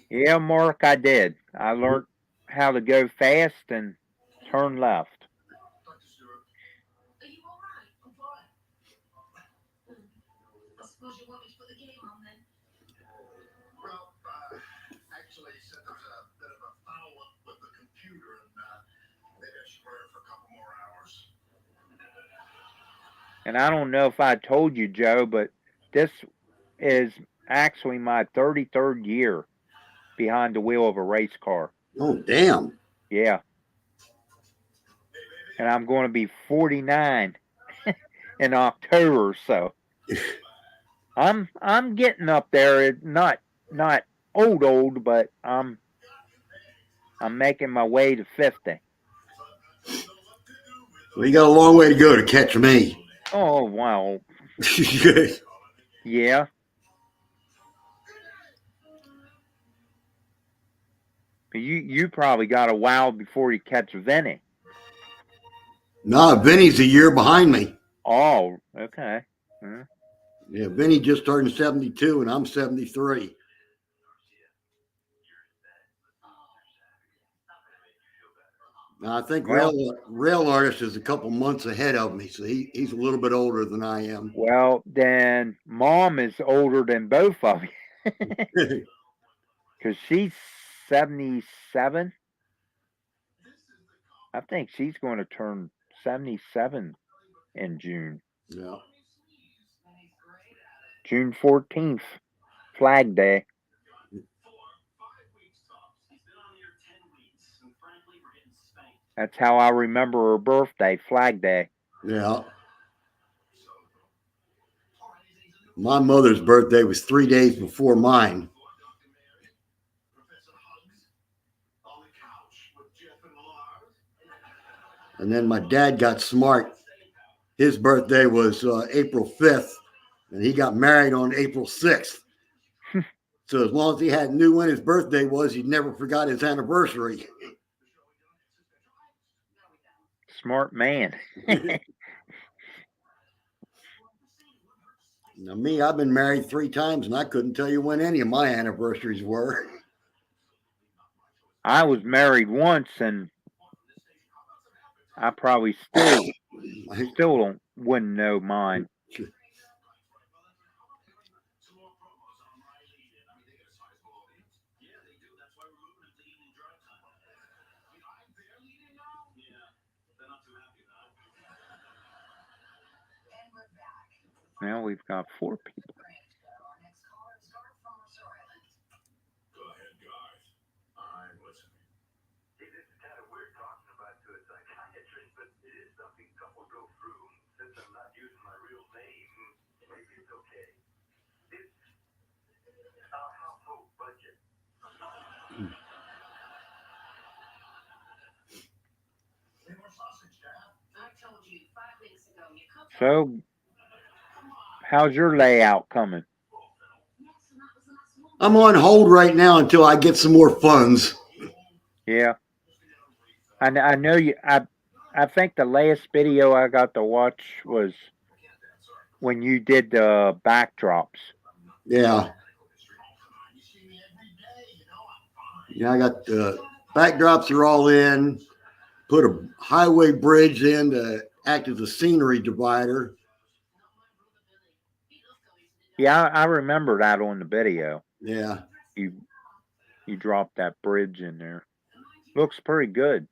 Yeah, Mark, I did. I learned how to go fast and turn left. And I don't know if I told you, Joe, but this is actually my 33rd year behind the wheel of a race car. Oh, damn. Yeah. And I'm going to be 49 in October, so I'm getting up there. Not old, but I'm making my way to 50. Well, you got a long way to go to catch me. Oh, wow. Yeah. You probably got a while before you catch Vinny. No, Vinny's a year behind me. Oh, okay. Yeah, Vinny just turned 72 and I'm 73. Now, I think Well, rail artist is a couple months ahead of me, so he's a little bit older than I am. well, then Mom is older than both of you because she's 77. I think she's going to turn 77 in June. Yeah. June 14th, Flag Day. That's how I remember her birthday, Flag Day. Yeah. My mother's birthday was 3 days before mine. And then my dad got smart. His birthday was April 5th, and he got married on April 6th. So as long as he knew when his birthday was, he never forgot his anniversary. Smart man. Now, me, I've been married 3 times, and I couldn't tell you when any of my anniversaries were. I was married once, and I probably still wouldn't know mine. Now we've got 4 people. So, how's your layout coming? I'm on hold right now until I get some more funds. Yeah, I know you. I think the last video I got to watch was when you did the backdrops. Yeah. Yeah, I got the backdrops are all in. Put a highway bridge in to act as a scenery divider. Yeah, I remember that on the video. Yeah. You dropped that bridge in there. Looks pretty good.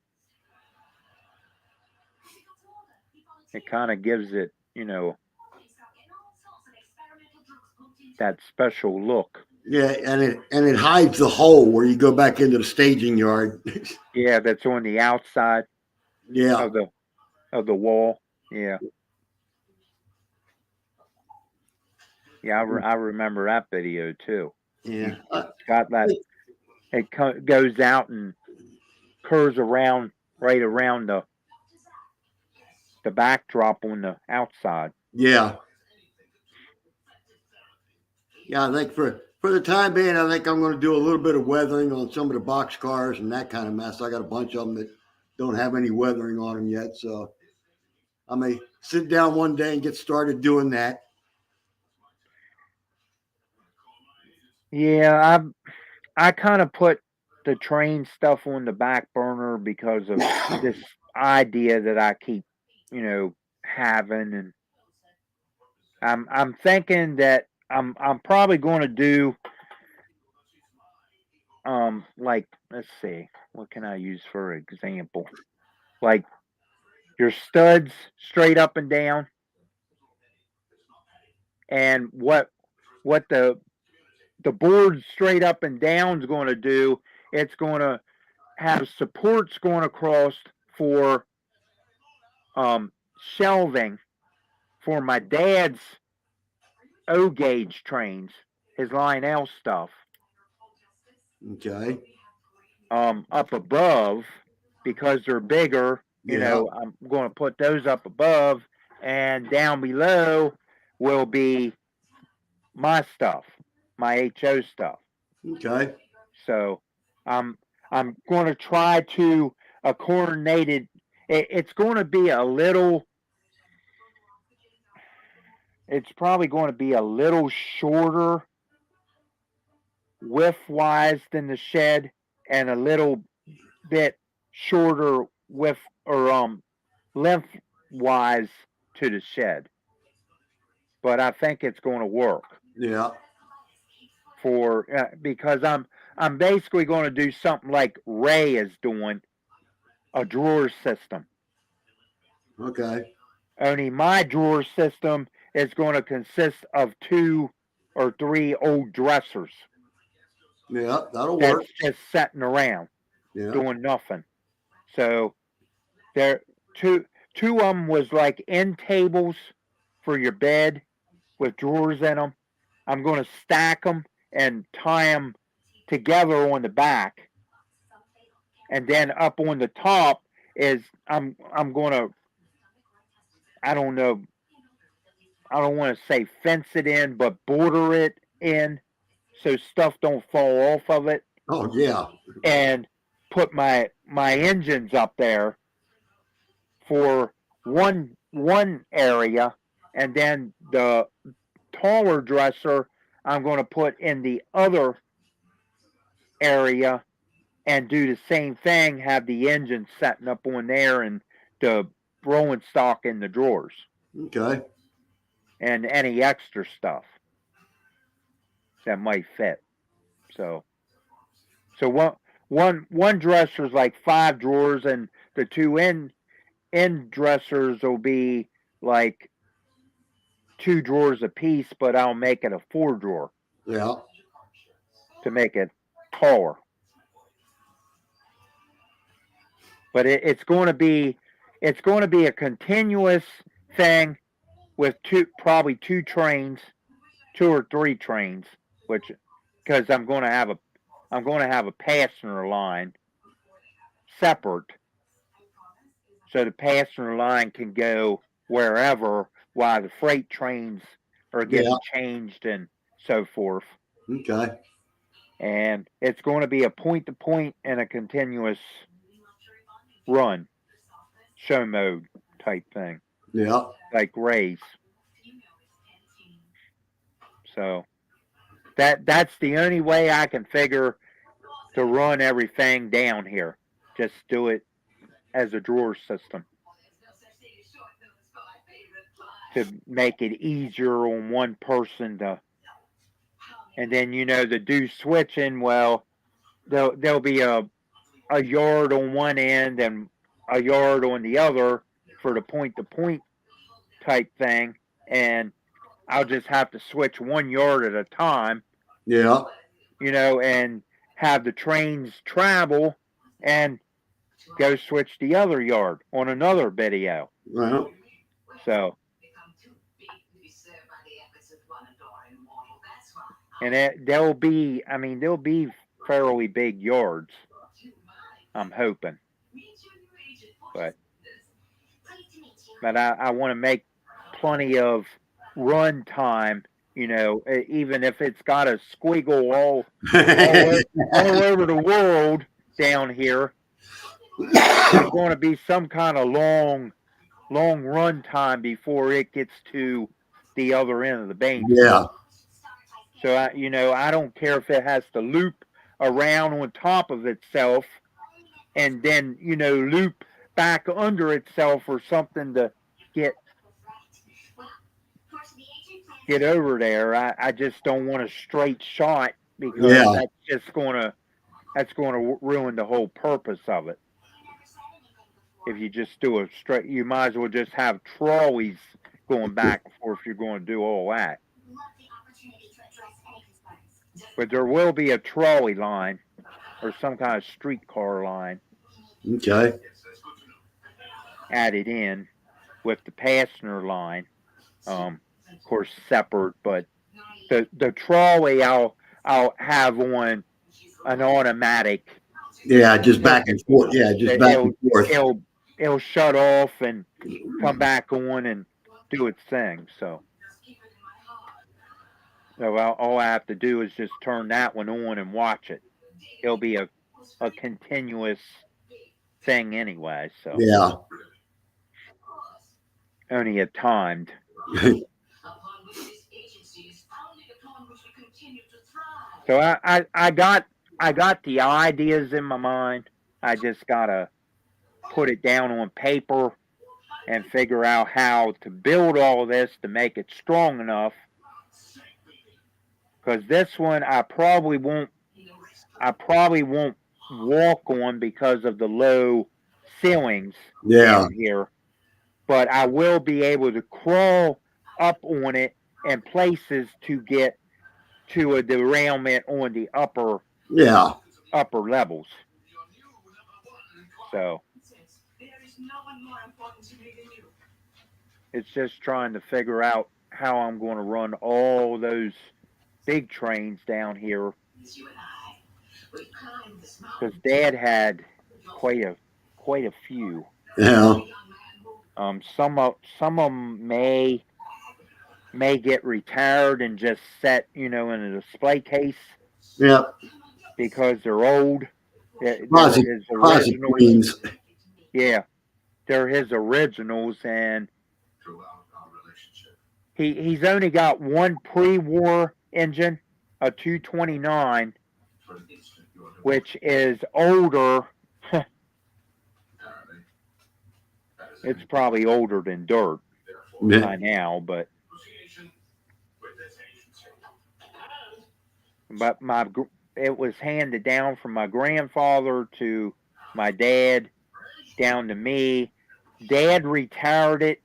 It kind of gives it, that special look. Yeah, and it hides the hole where you go back into the staging yard. Yeah, that's on the outside Yeah. of the wall. Yeah. Yeah, I remember that video too. Yeah. It's got that. It goes out and curves around right around the backdrop on the outside. Yeah. Yeah, I think for the time being, I think I'm going to do a little bit of weathering on some of the box cars and that kind of mess. I got a bunch of them that don't have any weathering on them yet, so I may sit down one day and get started doing that. Yeah, I kind of put the train stuff on the back burner because of this idea that I keep, having, and I'm thinking that I'm probably going to do like, let's see, what can I use for example? Like your studs straight up and down, and what the board straight up and down is going to do, it's going to have supports going across for shelving for my dad's O gauge trains, his Lionel stuff. Okay. Up above, because they're bigger, Yeah. I'm going to put those up above, and down below will be my stuff, my HO stuff. Okay. So I'm going to try to coordinate it. It's going to be a little. It's probably going to be a little shorter width wise than the shed, and a little bit shorter width or length wise to the shed. But I think it's going to work Yeah. for because I'm basically going to do something like Ray is doing, a drawer system. Okay. Only my drawer system is going to consist of 2 or 3 old dressers. Yeah, that'll That's work. just sitting around Yeah. doing nothing. So there two of them was like end tables for your bed, with drawers in them. I'm going to stack them and tie them together on the back, and then up on the top is I'm going to, I don't know, I don't want to say fence it in, but border it in so stuff don't fall off of it, Oh yeah. and put my engines up there for one area, and then the taller dresser I'm going to put in the other area and do the same thing. Have the engine setting up on there and the rolling stock in the drawers Okay. and any extra stuff that might fit. So one dresser's like 5 drawers, and the two end dressers will be like 2 drawers apiece, but I'll make it a 4 drawer Yeah. to make it taller. But it's going to be a continuous thing with probably 2 trains, 2 or 3 trains, which because I'm going to have a passenger line separate, so the passenger line can go wherever while the freight trains are Yeah. getting changed and so forth. Okay. And it's going to be a point to point and a continuous run, show mode type thing, Yeah. like race. So that's the only way I can figure to run everything down here. Just do it as a drawer system to make it easier on one person to, and then to do switching. Well, there'll be a yard on one end and a yard on the other for the point to point type thing, and I'll just have to switch 1 yard at a time, Yeah. and have the trains travel and go switch the other yard on another video. Well. So, and there'll be fairly big yards, I'm hoping. But I want to make plenty of run time, even if it's got a squiggle all over the world down here. There's going to be some kind of long run time before it gets to the other end of the main Yeah. So I don't care if it has to loop around on top of itself and then loop back under itself or something to get over there. I just don't want a straight shot because Yeah. that's going to ruin the whole purpose of it. If you just do a straight, you might as well just have trolleys going back and forth if you're going to do all that. But there will be a trolley line or some kind of streetcar line Okay. added in with the passenger line, of course separate. But the trolley I'll have on an automatic. Yeah, just back and forth. Yeah, just back and forth. It'll shut off and come back on and do its thing. So all I have to do is just turn that one on and watch it. It'll be a continuous thing anyway. So Yeah. only a timed. So I got the ideas in my mind. I just gotta put it down on paper and figure out how to build all this to make it strong enough. Because this one I probably won't walk on because of the low ceilings down here. But I will be able to crawl up on it in places to get to a derailment on the upper levels. So it's just trying to figure out how I'm going to run all those big trains down here because Dad had quite a quite a few. Yeah. Some of them may get retired and just set, in a display case Yeah. because they're old. They're Quasi, his quasi originals. queens. Yeah, they're his originals, and he's only got one pre-war engine, a 229, which is older. It's probably older than dirt Yeah. by now, but it was handed down from my grandfather to my dad down to me. Dad retired it,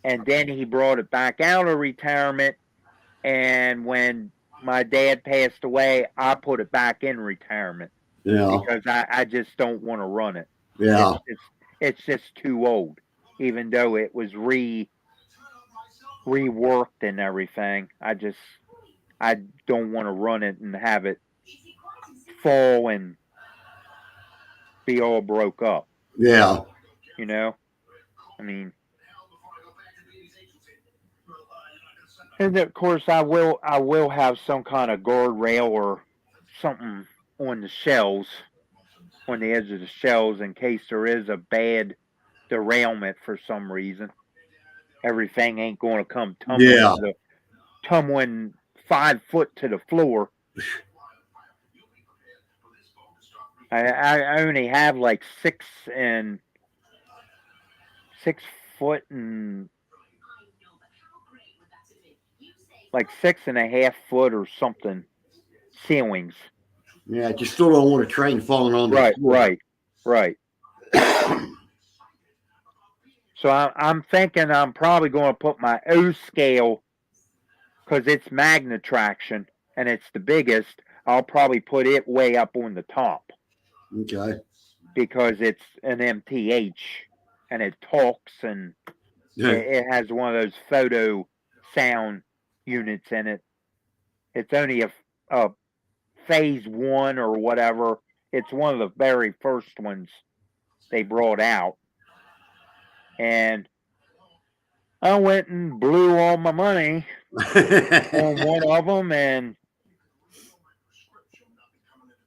and then he brought it back out of retirement. And when my dad passed away, I put it back in retirement Yeah. because I just don't want to run it. It's Yeah. just it's just too old, even though it was reworked and everything. I don't want to run it and have it fall and be all broke up. Yeah. You know, I mean, and of course I will have some kind of guardrail or something on the shells, on the edge of the shells, in case there is a bad derailment for some reason. Everything ain't going to come Yeah. tumbling 5 foot to the floor. I only have like 6 foot and like 6.5 foot or something ceilings. Yeah. You still don't want a train falling on the Right, floor. right, right. So I'm thinking I'm probably going to put my O scale because it's magna traction and it's the biggest. I'll probably put it way up on the top Okay. because it's an MTH and it talks and Yeah. it has one of those photo sound units in it. It's only a phase one or whatever. It's one of the very first ones they brought out. And I went and blew all my money on one of them and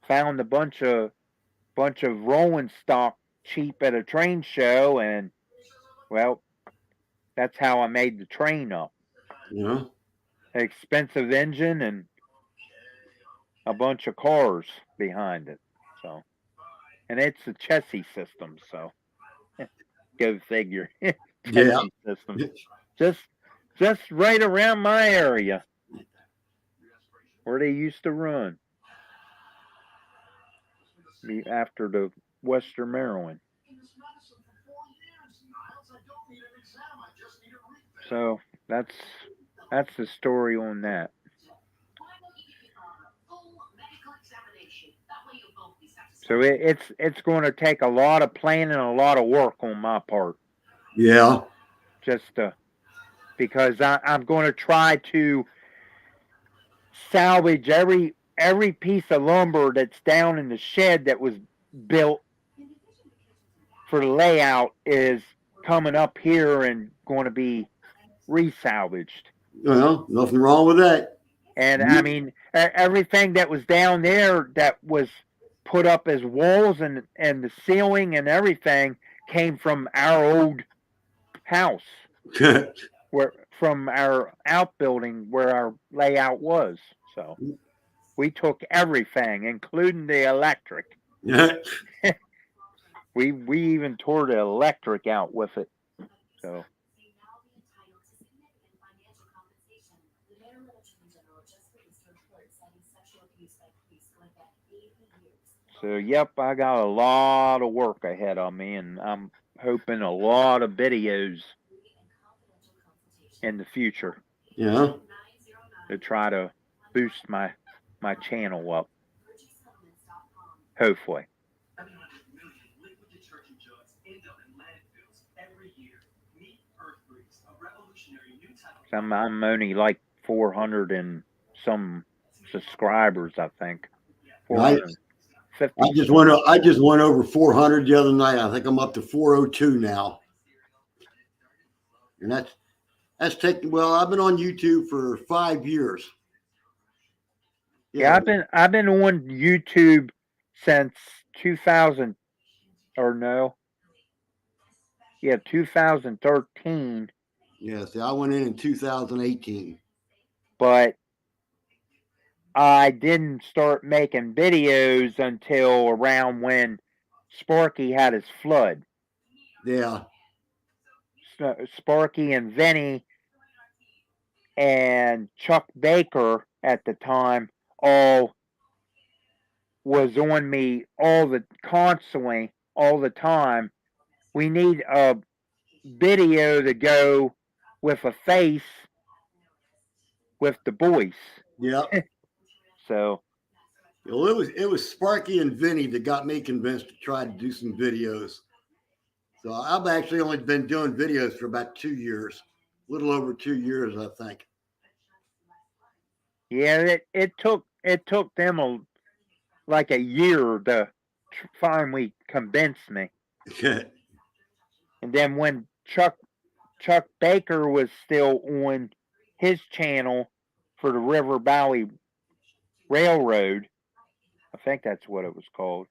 found a bunch of rolling stock cheap at a train show, and well, that's how I made the train up. Yeah. Expensive engine and a bunch of cars behind it. So, and it's a chassis system. So, go figure. Yeah. Chassis system, just just right around my area where they used to run after the Western Maryland. So that's the story on that. So it's going to take a lot of planning and a lot of work on my part, Yeah. just because I'm going to try to salvage every piece of lumber that's down in the shed that was built for the layout is coming up here and going to be resalvaged. Well, nothing wrong with that. And I mean, everything that was down there that was put up as walls and the ceiling and everything came from our old house, where from our outbuilding where our layout was. So we took everything, including the electric. We even tore the electric out with it. So yep, I got a lot of work ahead of me, and I'm hoping a lot of videos in the future Yeah. to try to boost my channel up. Hopefully. I'm only like 400 and some subscribers, I think. I 450 I just went over 400 the other night. I think I'm up to 402 now, and that's taken. Well, I've been on YouTube for 5 years. Yeah, Yeah, I've been on YouTube since 2000 or no, yeah, 2013, yeah. See, I went in 2018. but I didn't start making videos until around when Sparky had his flood. Yeah, Sparky and Vinny and Chuck Baker at the time all was on me constantly all the time. We need a video to go with a face with the voice. yeah. So Well, it was Sparky and Vinny that got me convinced to try to do some videos. So I've actually only been doing videos for about 2 years, a little over 2 years, I think. yeah, it took them like a year to finally convince me. And then when Chuck Baker was still on his channel for the River Valley Railroad, I think that's what it was called.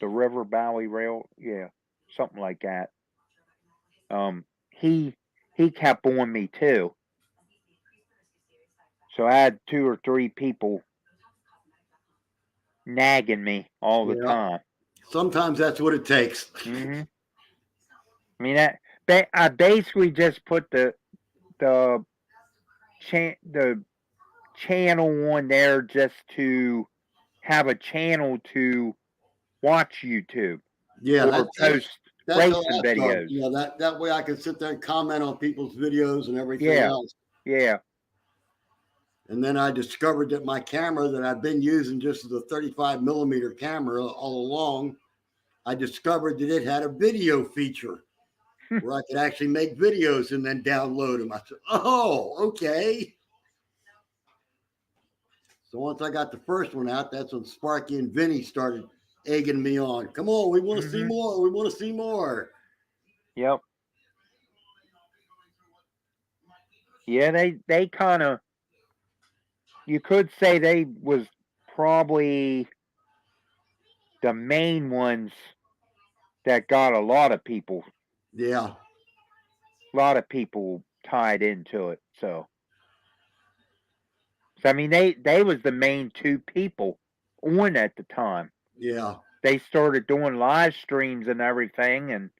The River Valley Rail, yeah, something like that. Um, he he kept on me too. So I had two or three people nagging me all the Yeah. time. Sometimes that's what it takes. I mean, I basically just put the the channel on there just to have a channel to watch YouTube Yeah, or post that's how racing I started. videos. You know, that way I can sit there and comment on people's videos and everything Yeah, else. yeah. And then I discovered that my camera that I've been using just as a 35 millimeter camera all along, I discovered that it had a video feature where I could actually make videos and then download them. I said, oh, okay. So once I got the first one out, that's when Sparky and Vinny started egging me on. Come on, we want to see more. We want to see more. Yep. Yeah, they kind of, you could say they was probably the main ones that got Yeah. a lot of people tied into it. So I mean, they was the main two people on at the time. Yeah. They started doing live streams and everything, and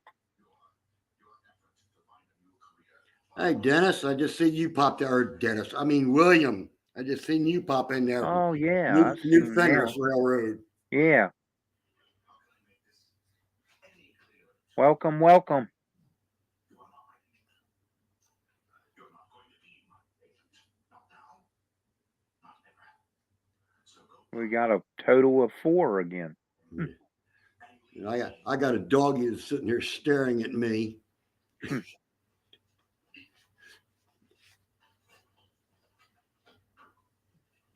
Hey, Dennis, I just seen you pop there. Or Dennis, I mean, William. I just seen you pop in there from oh yeah, I see New him Fenris now. Railroad. Yeah, welcome, welcome. We got a total of 4 again. And I got a doggy that's sitting here staring at me.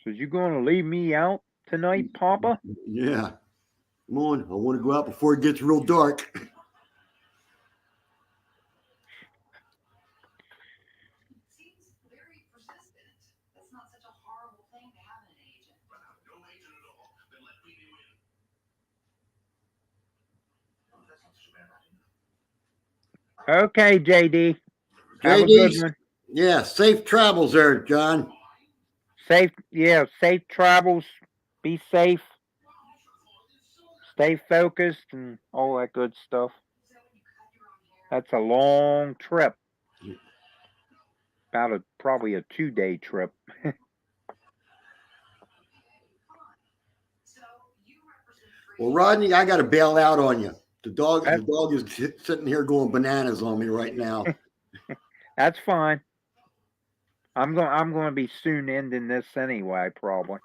So you going to leave me out tonight, Papa? Yeah. Come on. I want to go out before it gets real dark. Okay, JD. Have a good JD, one. yeah, safe travels there, John. Safe travels. Be safe. Stay focused and all that good stuff. That's a long trip. Probably a 2-day trip. Well, Rodney, I got to bail out on you. The dog is sitting here going bananas on me right now. That's fine. I'm going to be soon ending this anyway, probably.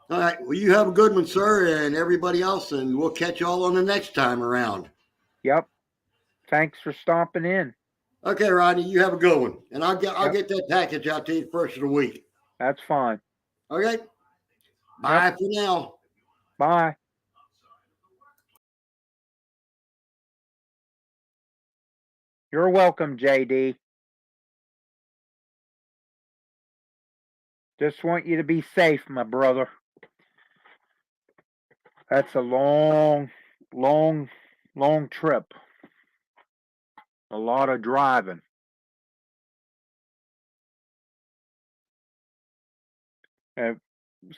All right. Well, you have a good one, sir, and everybody else, and we'll catch y'all on the next time around. Yep. Thanks for stopping in. Okay, Rodney, you have a good one, and I'll Yep, get that package out to you first of the week. that's fine. Okay, Yep, bye for now. bye. You're welcome, JD. Just want you to be safe, my brother. That's a long, long, long trip. A lot of driving. Uh,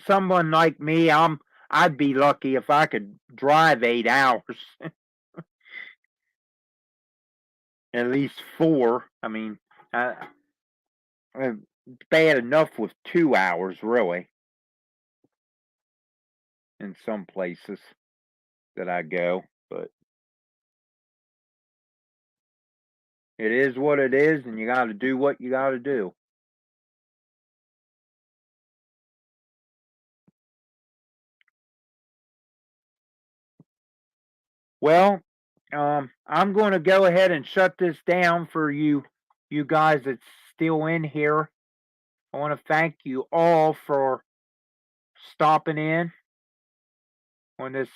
Someone like me, I'd be lucky if I could drive 8 hours, at least four. I mean, uh, it's bad enough with 2 hours, really, in some places that I go. But it is what it is, and you got to do what you got to do. Well, I'm going to go ahead and shut this down for you guys that's still in here. I want to thank you all for stopping in on this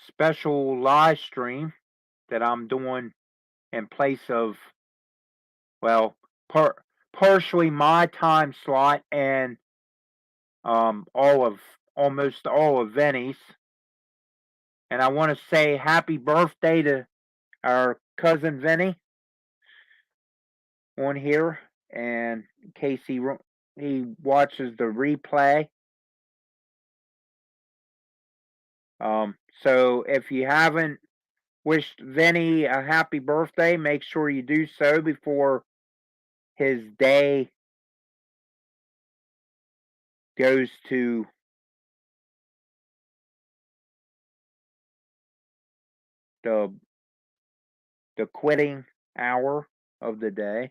special live stream that I'm doing in place of, well, partially my time slot and all of almost all of Vinny's. And I want to say happy birthday to our cousin Vinny on here, and in case he watches the replay. So if you haven't wished Vinny a happy birthday, make sure you do so before his day goes to the quitting hour of the day,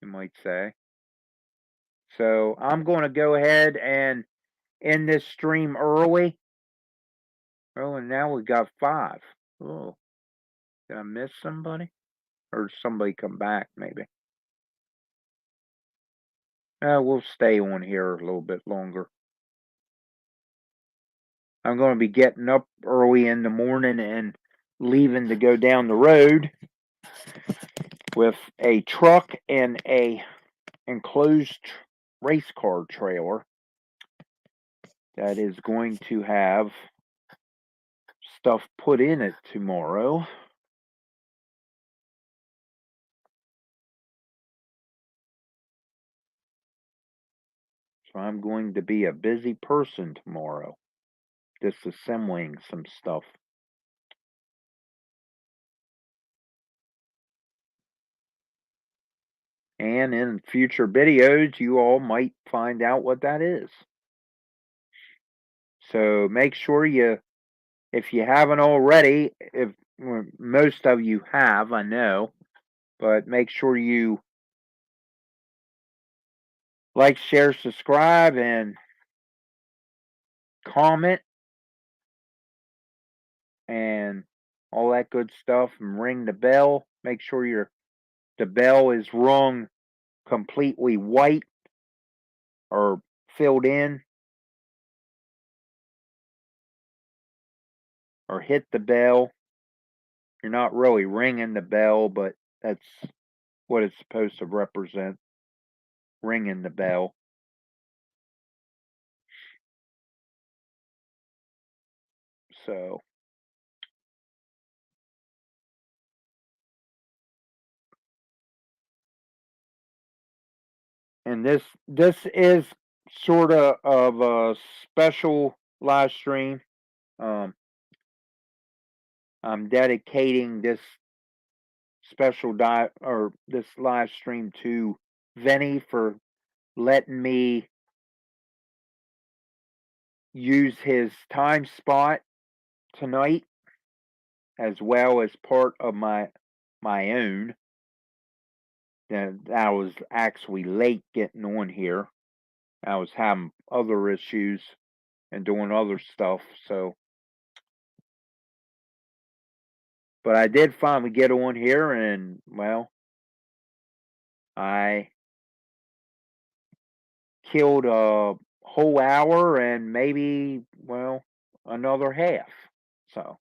you might say. So I'm going to go ahead and end this stream early. Oh, and now we got 5. Oh, did I miss somebody? Or somebody come back, maybe? We'll stay on here a little bit longer. I'm going to be getting up early in the morning and leaving to go down the road with a truck and a enclosed race car trailer that is going to have stuff put in it tomorrow. So I'm going to be a busy person tomorrow, disassembling some stuff. And in future videos, you all might find out what that is. So make sure if you haven't already, if well, most of you have, I know, but make sure you like, share, subscribe, and comment, and all that good stuff, and ring the bell. Make sure the bell is rung completely white or filled in, or hit the bell. You're not really ringing the bell, but that's what it's supposed to represent, ringing the bell. So, and this is sort of a special live stream. I'm dedicating this this live stream to Vinny for letting me use his time spot tonight, as well as part of my own. That I was actually late getting on here. I was having other issues and doing other stuff, so But I did finally get on here, and well, I killed a whole hour and maybe, well, another half. So,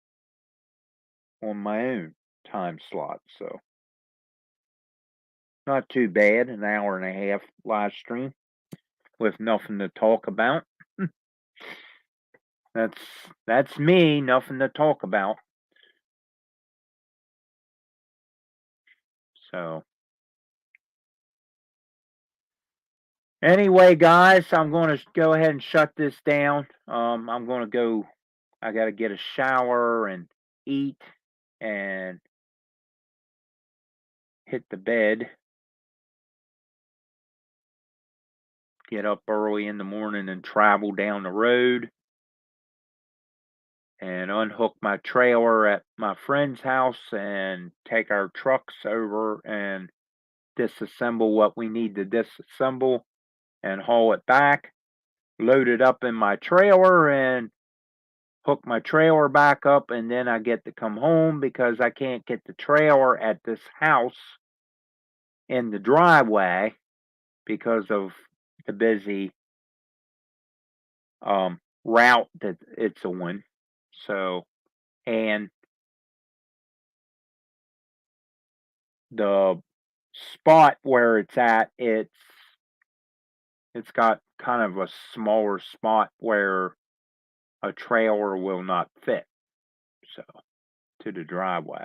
on my own time slot. So, not too bad. An hour and a half live stream with nothing to talk about. That's that's me, nothing to talk about. So, anyway, guys, I'm going to go ahead and shut this down. I'm going to go. I got to get a shower and eat and hit the bed. Get up early in the morning and travel down the road and unhook my trailer at my friend's house and take our trucks over and disassemble what we need to disassemble and haul it back, load it up in my trailer and hook my trailer back up, and then I get to come home because I can't get the trailer at this house in the driveway because of the busy route that it's on. So, and the spot where it's at, it's got kind of a smaller spot where a trailer will not fit. So, to the driveway.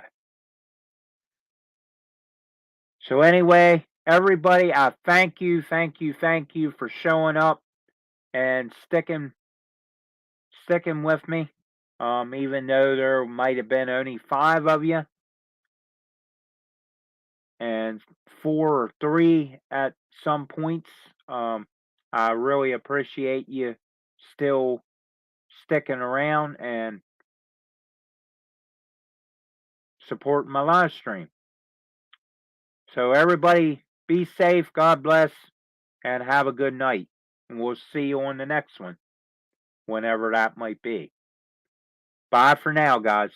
So anyway, everybody, I thank you for showing up and sticking with me. Even though there might have been only 5 of you and 4 or 3 at some points. I really appreciate you still sticking around and supporting my live stream. So everybody be safe, God bless, and have a good night. And we'll see you on the next one, whenever that might be. Bye for now, guys.